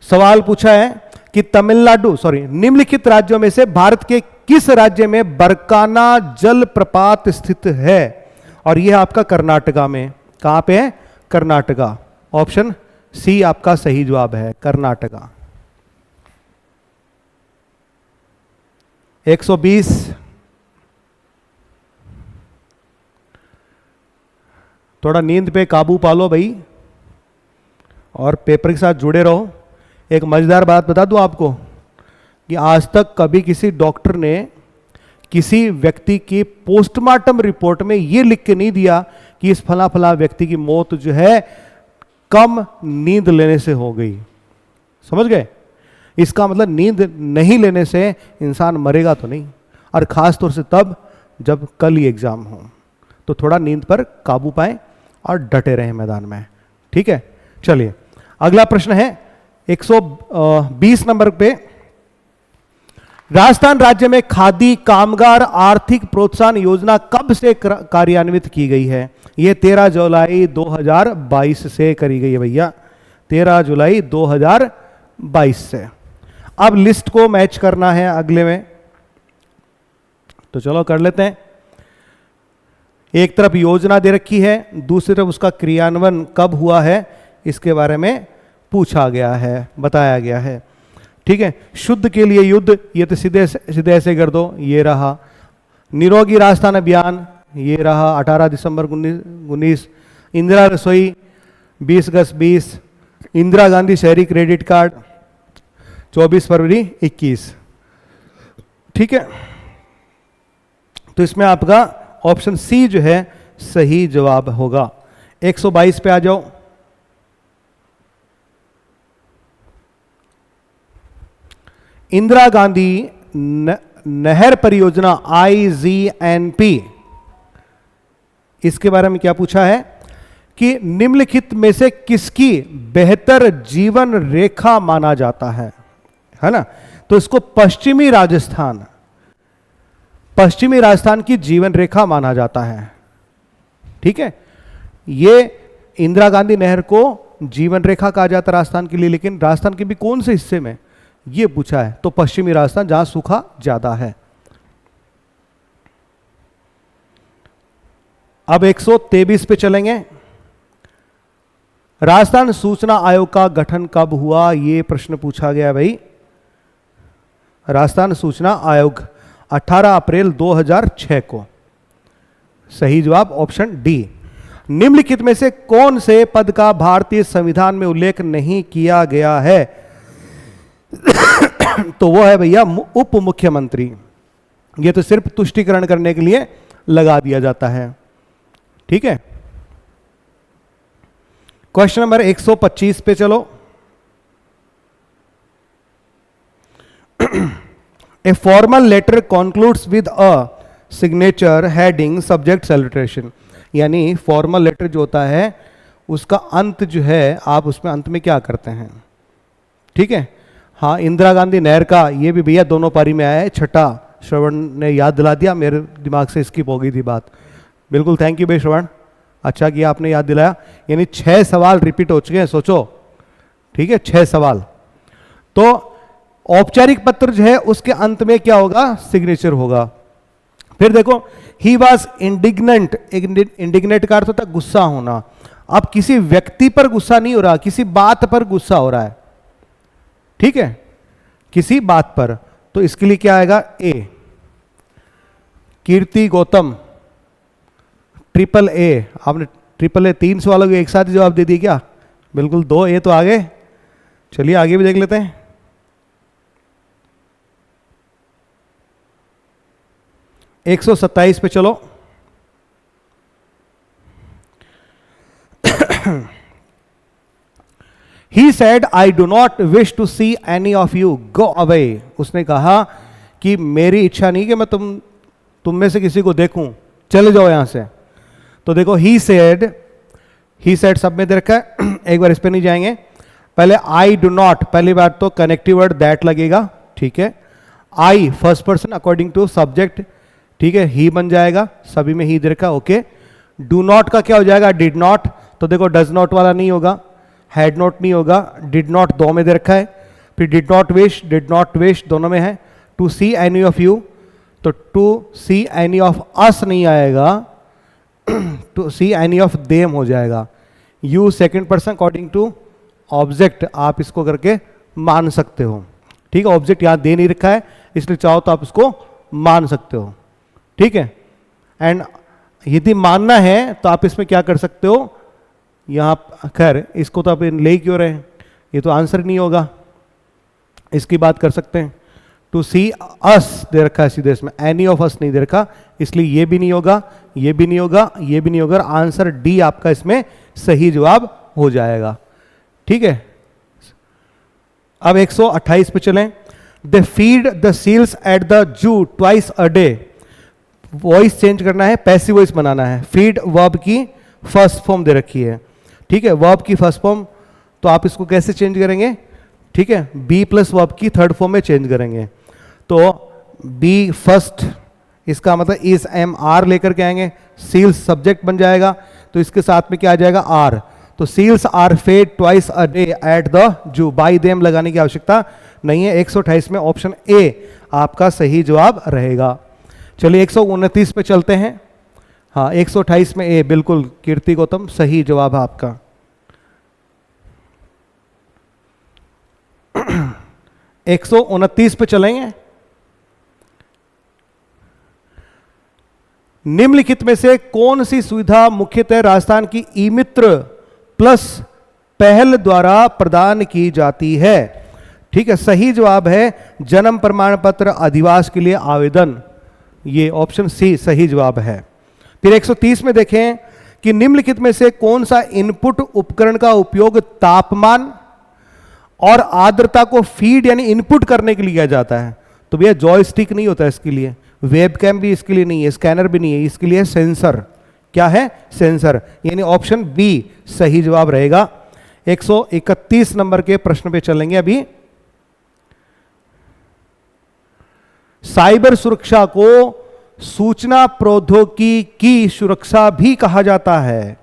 सवाल पूछा है कि तमिलनाडु, निम्नलिखित राज्यों में से भारत के किस राज्य में बरकाना जल प्रपात स्थित है? और यह आपका कर्नाटका में, कहां पे है? कर्नाटका। ऑप्शन सी आपका सही जवाब है, कर्नाटका। 120, थोड़ा नींद पे काबू पालो भाई, और पेपर के साथ जुड़े रहो। एक मजेदार बात बता दूं आपको कि आज तक कभी किसी डॉक्टर ने किसी व्यक्ति की पोस्टमार्टम रिपोर्ट में यह लिख के नहीं दिया कि इस फला फला व्यक्ति की मौत जो है कम नींद लेने से हो गई। समझ गए? इसका मतलब नींद नहीं लेने से इंसान मरेगा तो नहीं, और खास तौर से तब जब कल ही एग्जाम हो। तो थोड़ा नींद पर काबू पाएं और डटे रहें मैदान में, ठीक है। चलिए, अगला प्रश्न है 120 नंबर पे। राजस्थान राज्य में खादी कामगार आर्थिक प्रोत्साहन योजना कब से कार्यान्वित की गई है? यह 13 जुलाई 2022 से करी गई है भैया, 13 जुलाई 2022 से। अब लिस्ट को मैच करना है अगले में, तो चलो कर लेते हैं। एक तरफ योजना दे रखी है, दूसरी तरफ उसका क्रियान्वयन कब हुआ है इसके बारे में पूछा गया है, बताया गया है, ठीक है। शुद्ध के लिए युद्ध, ये तो सीधे ऐसे कर दो, ये रहा। निरोगी राजस्थान अभियान, ये रहा 18 दिसंबर 19। इंदिरा रसोई 20 अगस्त 20। इंदिरा गांधी शहरी क्रेडिट कार्ड 24 फरवरी 21, ठीक है। तो इसमें आपका ऑप्शन सी जो है सही जवाब होगा। 122 पे आ जाओ। इंदिरा गांधी नहर परियोजना IGNP, इसके बारे में क्या पूछा है कि निम्नलिखित में से किसकी बेहतर जीवन रेखा माना जाता है ना। तो इसको पश्चिमी राजस्थान की जीवन रेखा माना जाता है। ठीक है, ये इंदिरा गांधी नहर को जीवन रेखा कहा जाता है राजस्थान के लिए, लेकिन राजस्थान के भी कौन से हिस्से में ये पूछा है, तो पश्चिमी राजस्थान जहां सूखा ज्यादा है। अब 123 पे चलेंगे। राजस्थान सूचना आयोग का गठन कब हुआ, ये प्रश्न पूछा गया भाई। राजस्थान सूचना आयोग 18 अप्रैल 2006 को। सही जवाब ऑप्शन डी। निम्नलिखित में से कौन से पद का भारतीय संविधान में उल्लेख नहीं किया गया है, तो वो है भैया उप मुख्यमंत्री। ये तो सिर्फ तुष्टिकरण करने के लिए लगा दिया जाता है। ठीक है, क्वेश्चन नंबर 125 पे चलो। A formal letter concludes with a signature heading subject salutation, यानी फॉर्मल लेटर जो होता है उसका अंत जो है आप उसमें अंत में क्या करते हैं। ठीक है, हाँ, इंदिरा गांधी नहर का ये भी भैया दोनों पारी में आया है। छठा श्रवण ने याद दिला दिया, मेरे दिमाग से स्किप हो गई थी बात। बिल्कुल, थैंक यू भाई श्रवण, अच्छा किया आपने याद दिलाया। यानी 6 सवाल रिपीट हो चुके हैं, सोचो। ठीक है, 6 सवाल। तो औपचारिक पत्र जो है उसके अंत में क्या होगा, सिग्नेचर होगा। फिर देखो, ही वॉज इंडिग्नेंट। इंडिग्नेंट का अर्थ होता है गुस्सा होना। अब किसी व्यक्ति पर गुस्सा नहीं हो रहा, किसी बात पर गुस्सा हो रहा है। ठीक है, किसी बात पर, तो इसके लिए क्या आएगा, ए। कीर्ति गौतम, AAA। आपने AAA 3 सवालों को एक साथ ही जवाब दे दिए क्या? बिल्कुल, 2 ए तो आ गए। चलिए आगे भी देख लेते हैं। एक 127 पे चलो। He said, I do not wish to see any of you go away. उसने कहा कि मेरी इच्छा नहीं कि मैं तुम में से किसी को देखूं, चले जाओ यहां से। तो देखो, he said सब में दे रखा है, एक बार इस पे नहीं जाएंगे। पहले I do not, पहली बार तो कनेक्टिव वर्ड दैट लगेगा। ठीक है, I first person according to subject. ठीक है, ही बन जाएगा, सभी में ही दे रखा। ओके, डू नॉट का क्या हो जाएगा, डिड नॉट। तो देखो, डज नॉट वाला नहीं होगा, हैड नॉट नहीं होगा, डिड नॉट 2 में दे रखा है। फिर डिड नॉट विश दोनों में है। To see any of you, तो to see any of us नहीं आएगा, to see any of them हो जाएगा। You second person according to object, आप इसको करके मान सकते हो। ठीक है, ऑब्जेक्ट यहां दे नहीं रखा है, इसलिए चाहो तो आप इसको मान सकते हो। ठीक है, एंड यदि मानना है तो आप इसमें क्या कर सकते हो, यहां खैर इसको तो आप ले क्यों रहे हैं, ये तो आंसर नहीं होगा, इसकी बात कर सकते हैं। टू सी अस दे रखा है सीधे, इसमें एनी ऑफ अस नहीं दे रखा, इसलिए ये भी नहीं होगा, ये भी नहीं होगा, ये भी नहीं होगा। आंसर डी आपका इसमें सही जवाब हो जाएगा। ठीक है, अब 128 पे चलें। They feed the seals at the zoo twice a day. Voice change करना है, पैसिव वॉइस बनाना है। फीड वर्ब की फर्स्ट फॉर्म दे रखी है। ठीक है, वर्ब की फर्स्ट फॉर्म, तो आप इसको कैसे चेंज करेंगे? ठीक है, बी प्लस वर्ब की थर्ड फॉर्म में चेंज करेंगे। तो बी फर्स्ट, इसका मतलब इज एम आर लेकर के आएंगे, सील्स सब्जेक्ट बन जाएगा, तो इसके साथ में क्या आ जाएगा, आर। तो seals are fed twice a day at the zoo. By them लगाने की आवश्यकता नहीं है। 128 में ऑप्शन ए आपका सही जवाब रहेगा। चलिए 129 पे चलते हैं। हाँ, 128 में ए, बिल्कुल कीर्ति गौतम सही जवाब है आपका। 129 पे चलेंगे। निम्नलिखित में से कौन सी सुविधा मुख्यतः राजस्थान की ई मित्र प्लस पहल द्वारा प्रदान की जाती है? ठीक है, सही जवाब है जन्म प्रमाण पत्र, अधिवास के लिए आवेदन। ये ऑप्शन सी सही जवाब है। फिर 130 में देखें कि निम्नलिखित में से कौन सा इनपुट उपकरण का उपयोग तापमान और आर्द्रता को फीड यानी इनपुट करने के लिए किया जाता है। तो भैया जॉयस्टिक नहीं होता इसके लिए, वेबकैम भी इसके लिए नहीं है, स्कैनर भी नहीं है, इसके लिए सेंसर। क्या है? सेंसर, यानी ऑप्शन बी सही जवाब रहेगा। 131 नंबर के प्रश्न पे चलेंगे अभी। साइबर सुरक्षा को सूचना प्रौद्योगिकी की सुरक्षा भी कहा जाता है।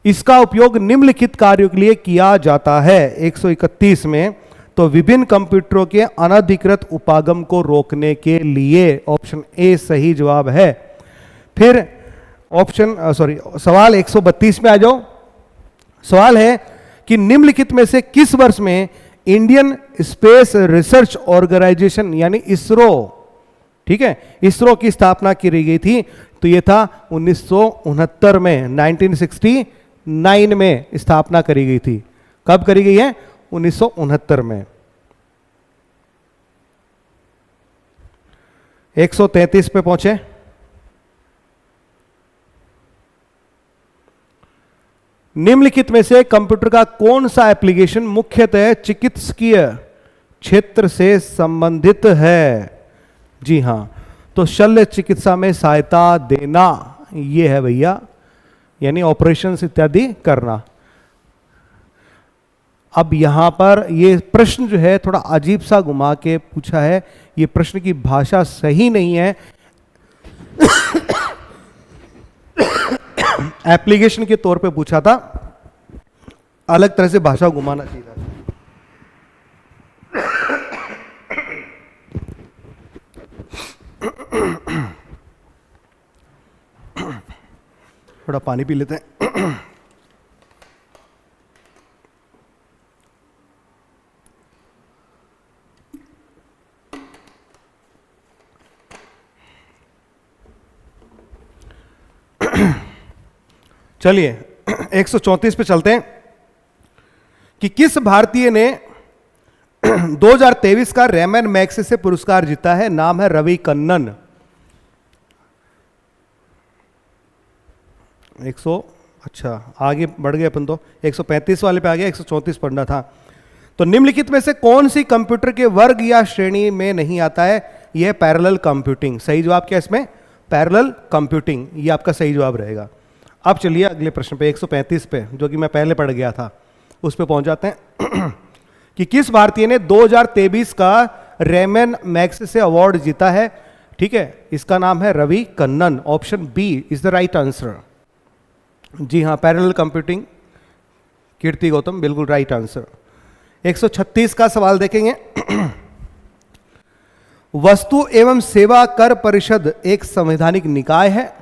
इसका उपयोग निम्नलिखित कार्यों के लिए किया जाता है। 131 में तो विभिन्न कंप्यूटरों के अनधिकृत उपागम को रोकने के लिए, ऑप्शन ए सही जवाब है। फिर सवाल 132 में आ जाओ। सवाल है कि निम्नलिखित में से किस वर्ष में इंडियन स्पेस रिसर्च ऑर्गेनाइजेशन यानी इसरो, ठीक है, इसरो की स्थापना की गई थी? तो यह था 1969 में, 1969 में स्थापना करी गई थी। कब करी गई है? 1969 में। 133 पे पहुंचे। निम्नलिखित में से कंप्यूटर का कौन सा एप्लीकेशन मुख्यतः चिकित्सकीय क्षेत्र से संबंधित है? जी हां, तो शल्य चिकित्सा में सहायता देना, यह है भैया, यानी ऑपरेशंस इत्यादि करना। अब यहां पर यह प्रश्न जो है थोड़ा अजीब सा घुमा के पूछा है, यह प्रश्न की भाषा सही नहीं है। एप्लीकेशन के तौर पे पूछा था, अलग तरह से भाषा घुमाना चाहिए था। थोड़ा पानी पी लेते हैं। चलिए 134 पे चलते हैं कि किस भारतीय ने 2023 का रेमन मैग्सेसे पुरस्कार जीता है? नाम है रवि कन्नन। 100 अच्छा आगे बढ़ गए अपन तो 135 वाले पे आ गया, 134 पढ़ना था। तो निम्नलिखित में से कौन सी कंप्यूटर के वर्ग या श्रेणी में नहीं आता है? यह पैरेलल कंप्यूटिंग। सही जवाब क्या इसमें? पैरेलल कंप्यूटिंग, ये आपका सही जवाब रहेगा। अब चलिए अगले प्रश्न पे 135 पे, जो कि मैं पहले पढ़ गया था, उस पे पहुंच जाते हैं। कि किस भारतीय ने 2023 का रेमन मैग्सेसे अवार्ड जीता है? ठीक है, इसका नाम है Ravi Kannan. Option B is the right answer. जी हां, पैरेलल कंप्यूटिंग, कीर्ति गौतम, बिल्कुल राइट आंसर। 136 का सवाल देखेंगे। वस्तु एवं सेवा कर परिषद एक संवैधानिक निकाय है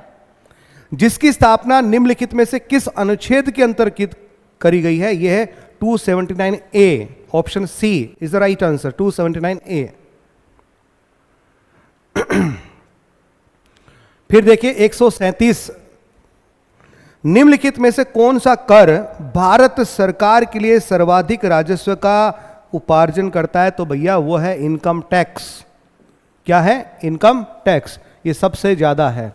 जिसकी स्थापना निम्नलिखित में से किस अनुच्छेद के अंतर्गत करी गई है? यह है 279A। Option C is the right answer, 279A। फिर देखिए 137, निम्नलिखित में से कौन सा कर भारत सरकार के लिए सर्वाधिक राजस्व का उपार्जन करता है? तो भैया वो है इनकम टैक्स। क्या है? इनकम टैक्स, ये सबसे ज्यादा है।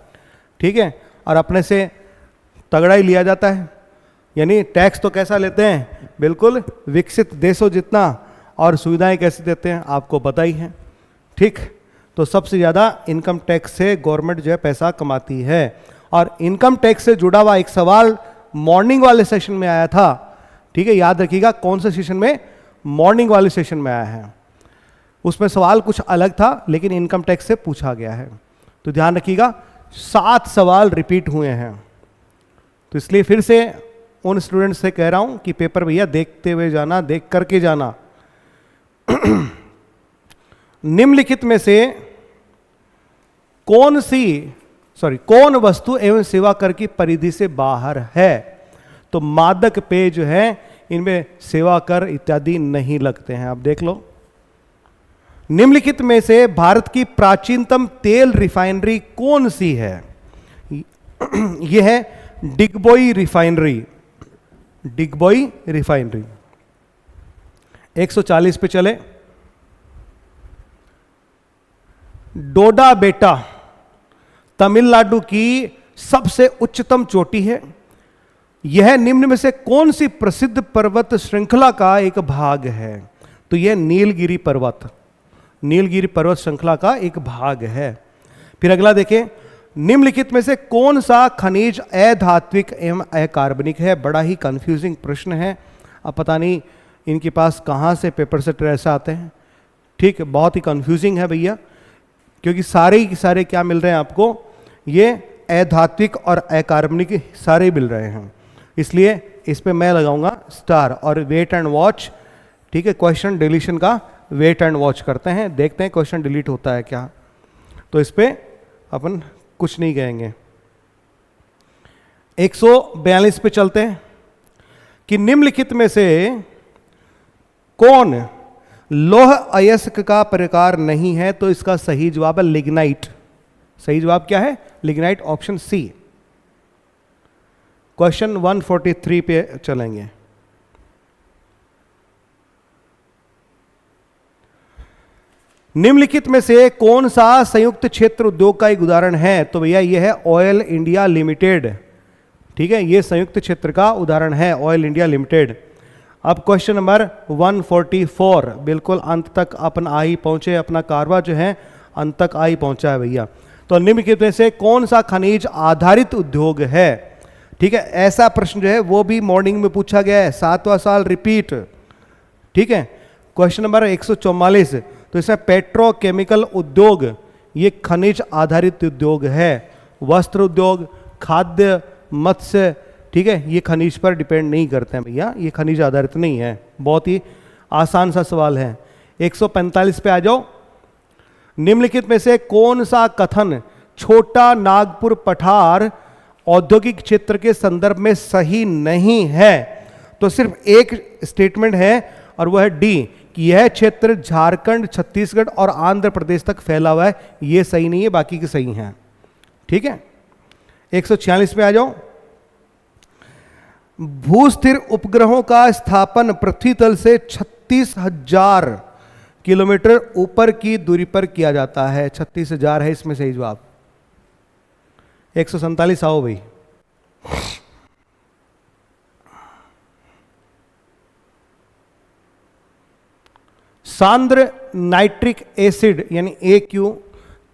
ठीक है, और अपने से तगड़ा ही लिया जाता है। यानी टैक्स तो कैसा लेते हैं? बिल्कुल विकसित देशों जितना। और सुविधाएं कैसे देते हैं आपको पता ही है। ठीक, तो सबसे ज़्यादा इनकम टैक्स से गवर्नमेंट जो है पैसा कमाती है। और इनकम टैक्स से जुड़ा हुआ एक सवाल मॉर्निंग वाले सेशन में आया था। ठीक है, याद रखिएगा कौन से सेशन में? मॉर्निंग वाले सेशन में आया है। उसमें सवाल कुछ अलग था, लेकिन इनकम टैक्स से पूछा गया है। तो ध्यान रखिएगा 7 सवाल रिपीट हुए हैं। तो इसलिए फिर से उन स्टूडेंट्स से कह रहा हूं कि पेपर भैया देखते हुए जाना, देख करके जाना। निम्नलिखित में से कौन वस्तु एवं सेवा कर की परिधि से बाहर है? तो मादक पेय जो है इनमें सेवा कर इत्यादि नहीं लगते हैं। आप देख लो। निम्नलिखित में से भारत की प्राचीनतम तेल रिफाइनरी कौन सी है? यह है डिगबोई रिफाइनरी। डिगबोई रिफाइनरी। 140 पे चले। डोडा बेटा तमिलनाडु की सबसे उच्चतम चोटी है। यह निम्न में से कौन सी प्रसिद्ध पर्वत श्रृंखला का एक भाग है? तो यह नीलगिरी पर्वत, नीलगिरी पर्वत श्रृंखला का एक भाग है। फिर अगला देखें, निम्नलिखित में से कौन सा खनिज अधात्विक एवं अकार्बनिक है? बड़ा ही कंफ्यूजिंग प्रश्न है। अब पता नहीं इनके पास कहाँ से पेपर सेटर ऐसा आते हैं। ठीक है, बहुत ही कंफ्यूजिंग है भैया, क्योंकि सारे के सारे क्या मिल रहे हैं आपको? ये अधात्विक और अकार्बनिक सारे मिल रहे हैं, इसलिए इस पे मैं लगाऊंगा स्टार। और वेट एंड वॉच, ठीक है, क्वेश्चन डिलीशन का वेट एंड वॉच करते हैं, देखते हैं क्वेश्चन डिलीट होता है क्या। तो इस पे अपन कुछ नहीं कहेंगे। 142 पे चलते हैं कि निम्नलिखित में से कौन लौह अयस्क का प्रकार नहीं है? तो इसका सही जवाब है लिग्नाइट। सही जवाब क्या है? Lignite, option C. क्वेश्चन 143 पे चलेंगे। निम्नलिखित में से कौन सा संयुक्त क्षेत्र उद्योग का एक उदाहरण है? तो भैया यह है ऑयल इंडिया लिमिटेड। ठीक है, यह संयुक्त क्षेत्र का उदाहरण है, ऑयल इंडिया लिमिटेड। अब क्वेश्चन नंबर 144, बिल्कुल अंत तक अपन आ ही पहुंचे, अपना कारवा जो है अंत तक आ ही पहुंचा है भैया। तो निम्नलिखित में से कौन सा खनिज आधारित उद्योग है? ठीक है, ऐसा प्रश्न जो है वो भी मॉर्निंग में पूछा गया है, 7वां साल रिपीट। ठीक है, क्वेश्चन नंबर 144, तो इसमें पेट्रोकेमिकल उद्योग ये खनिज आधारित उद्योग है। वस्त्र उद्योग, खाद्य, मत्स्य, ठीक है, ये खनिज पर डिपेंड नहीं करते हैं भैया, ये खनिज आधारित नहीं है। बहुत ही आसान सा सवाल है। 145 पे आ जाओ। निम्नलिखित में से कौन सा कथन छोटा नागपुर पठार औद्योगिक क्षेत्र के संदर्भ में सही नहीं है? तो सिर्फ एक स्टेटमेंट है और वह है डी, कि यह क्षेत्र झारखंड, छत्तीसगढ़ और आंध्र प्रदेश तक फैला हुआ है। यह सही नहीं है, बाकी के सही हैं। ठीक है, 146 पे आ जाओ। भूस्थिर उपग्रहों का स्थापन पृथ्वी तल से 36,000 किलोमीटर ऊपर की दूरी पर किया जाता है। 36,000 है इसमें सही जवाब। 147 आओ भाई। सांद्र नाइट्रिक एसिड यानी AQ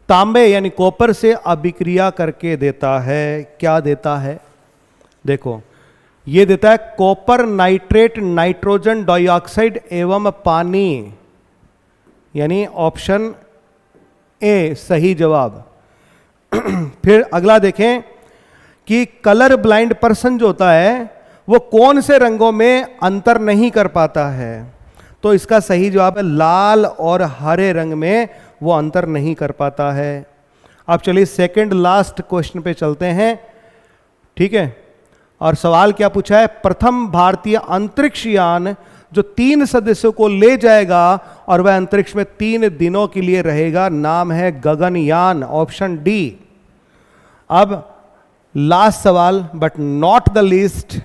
तांबे यानी कॉपर से अभिक्रिया करके देता है। क्या देता है? देखो, ये देता है कॉपर नाइट्रेट, नाइट्रोजन डाइऑक्साइड एवं पानी, यानी ऑप्शन ए सही जवाब। फिर अगला देखें कि कलर ब्लाइंड पर्सन जो होता है वो कौन से रंगों में अंतर नहीं कर पाता है? तो इसका सही जवाब है लाल और हरे रंग में वो अंतर नहीं कर पाता है। अब चलिए सेकंड लास्ट क्वेश्चन पे चलते हैं। ठीक है, और सवाल क्या पूछा है? प्रथम भारतीय अंतरिक्ष यान जो 3 सदस्यों को ले जाएगा और वह अंतरिक्ष में 3 दिनों के लिए रहेगा, नाम है गगनयान, ऑप्शन डी। अब लास्ट सवाल बट नॉट द लीस्ट।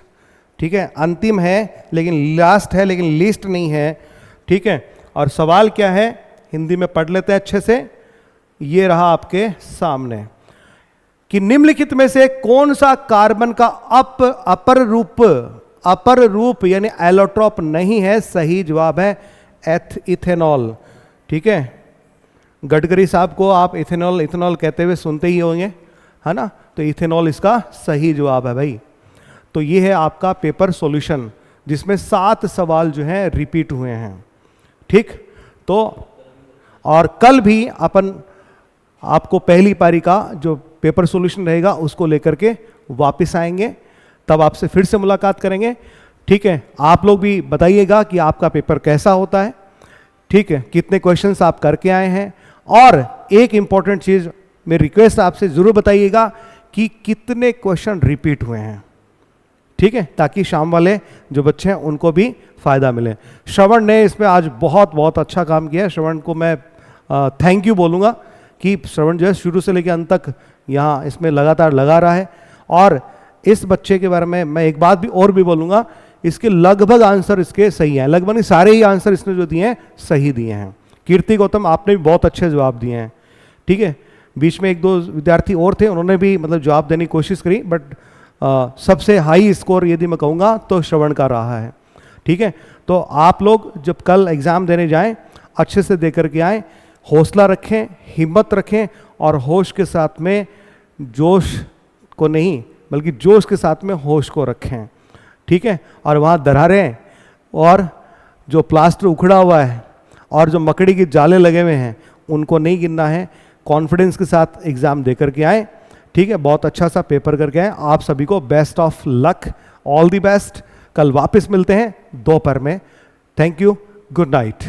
ठीक है, अंतिम है लेकिन लास्ट है, लेकिन लिस्ट नहीं है। ठीक है, और सवाल क्या है हिंदी में पढ़ लेते हैं अच्छे से। ये रहा आपके सामने कि निम्नलिखित में से कौन सा कार्बन का अपर रूप यानी एलोट्रोप नहीं है? सही जवाब है इथेनॉल। ठीक है, गडकरी साहब को आप इथेनॉल कहते हुए सुनते ही होंगे, है ना? तो इथेनॉल इसका सही जवाब है भाई। तो ये है आपका पेपर सॉल्यूशन जिसमें 7 सवाल जो हैं रिपीट हुए हैं। ठीक, तो और कल भी अपन आपको पहली पारी का जो पेपर सॉल्यूशन रहेगा उसको लेकर के वापस आएंगे, तब आपसे फिर से मुलाकात करेंगे। ठीक है, आप लोग भी बताइएगा कि आपका पेपर कैसा होता है। ठीक है, कितने क्वेश्चंस आप करके आए हैं, और एक इंपॉर्टेंट चीज मेरी रिक्वेस्ट आपसे जरूर बताइएगा कि कितने क्वेश्चन रिपीट हुए हैं। ठीक है, ताकि शाम वाले जो बच्चे हैं उनको भी फायदा मिले। श्रवण ने इसमें आज बहुत बहुत अच्छा काम किया है। श्रवण को मैं थैंक यू बोलूँगा कि श्रवण जो है शुरू से लेकर अंत तक यहाँ इसमें लगातार लगा रहा है। और इस बच्चे के बारे में मैं एक बात भी और भी बोलूँगा, इसके लगभग आंसर इसके सही हैं, लगभग नहीं सारे ही आंसर इसने जो दिए हैं सही दिए हैं। कीर्ति गौतम आपने भी बहुत अच्छे जवाब दिए हैं। ठीक है। बीच में एक दो विद्यार्थी और थे, उन्होंने भी मतलब जवाब देने की कोशिश करी, बट सबसे हाई स्कोर यदि मैं कहूँगा तो श्रवण का रहा है। ठीक है, तो आप लोग जब कल एग्ज़ाम देने जाएं अच्छे से दे करके आएँ, हौसला रखें, हिम्मत रखें और होश के साथ में जोश को नहीं बल्कि जोश के साथ में होश को रखें। ठीक है, और वहाँ दरारें और जो प्लास्टर उखड़ा हुआ है और जो मकड़ी के जाले लगे हुए हैं उनको नहीं गिनना है। कॉन्फिडेंस के साथ एग्ज़ाम दे करके आए। ठीक है, बहुत अच्छा सा पेपर करके आए। आप सभी को best of luck, all the best. कल वापस मिलते हैं दोपहर में। Thank you, good night.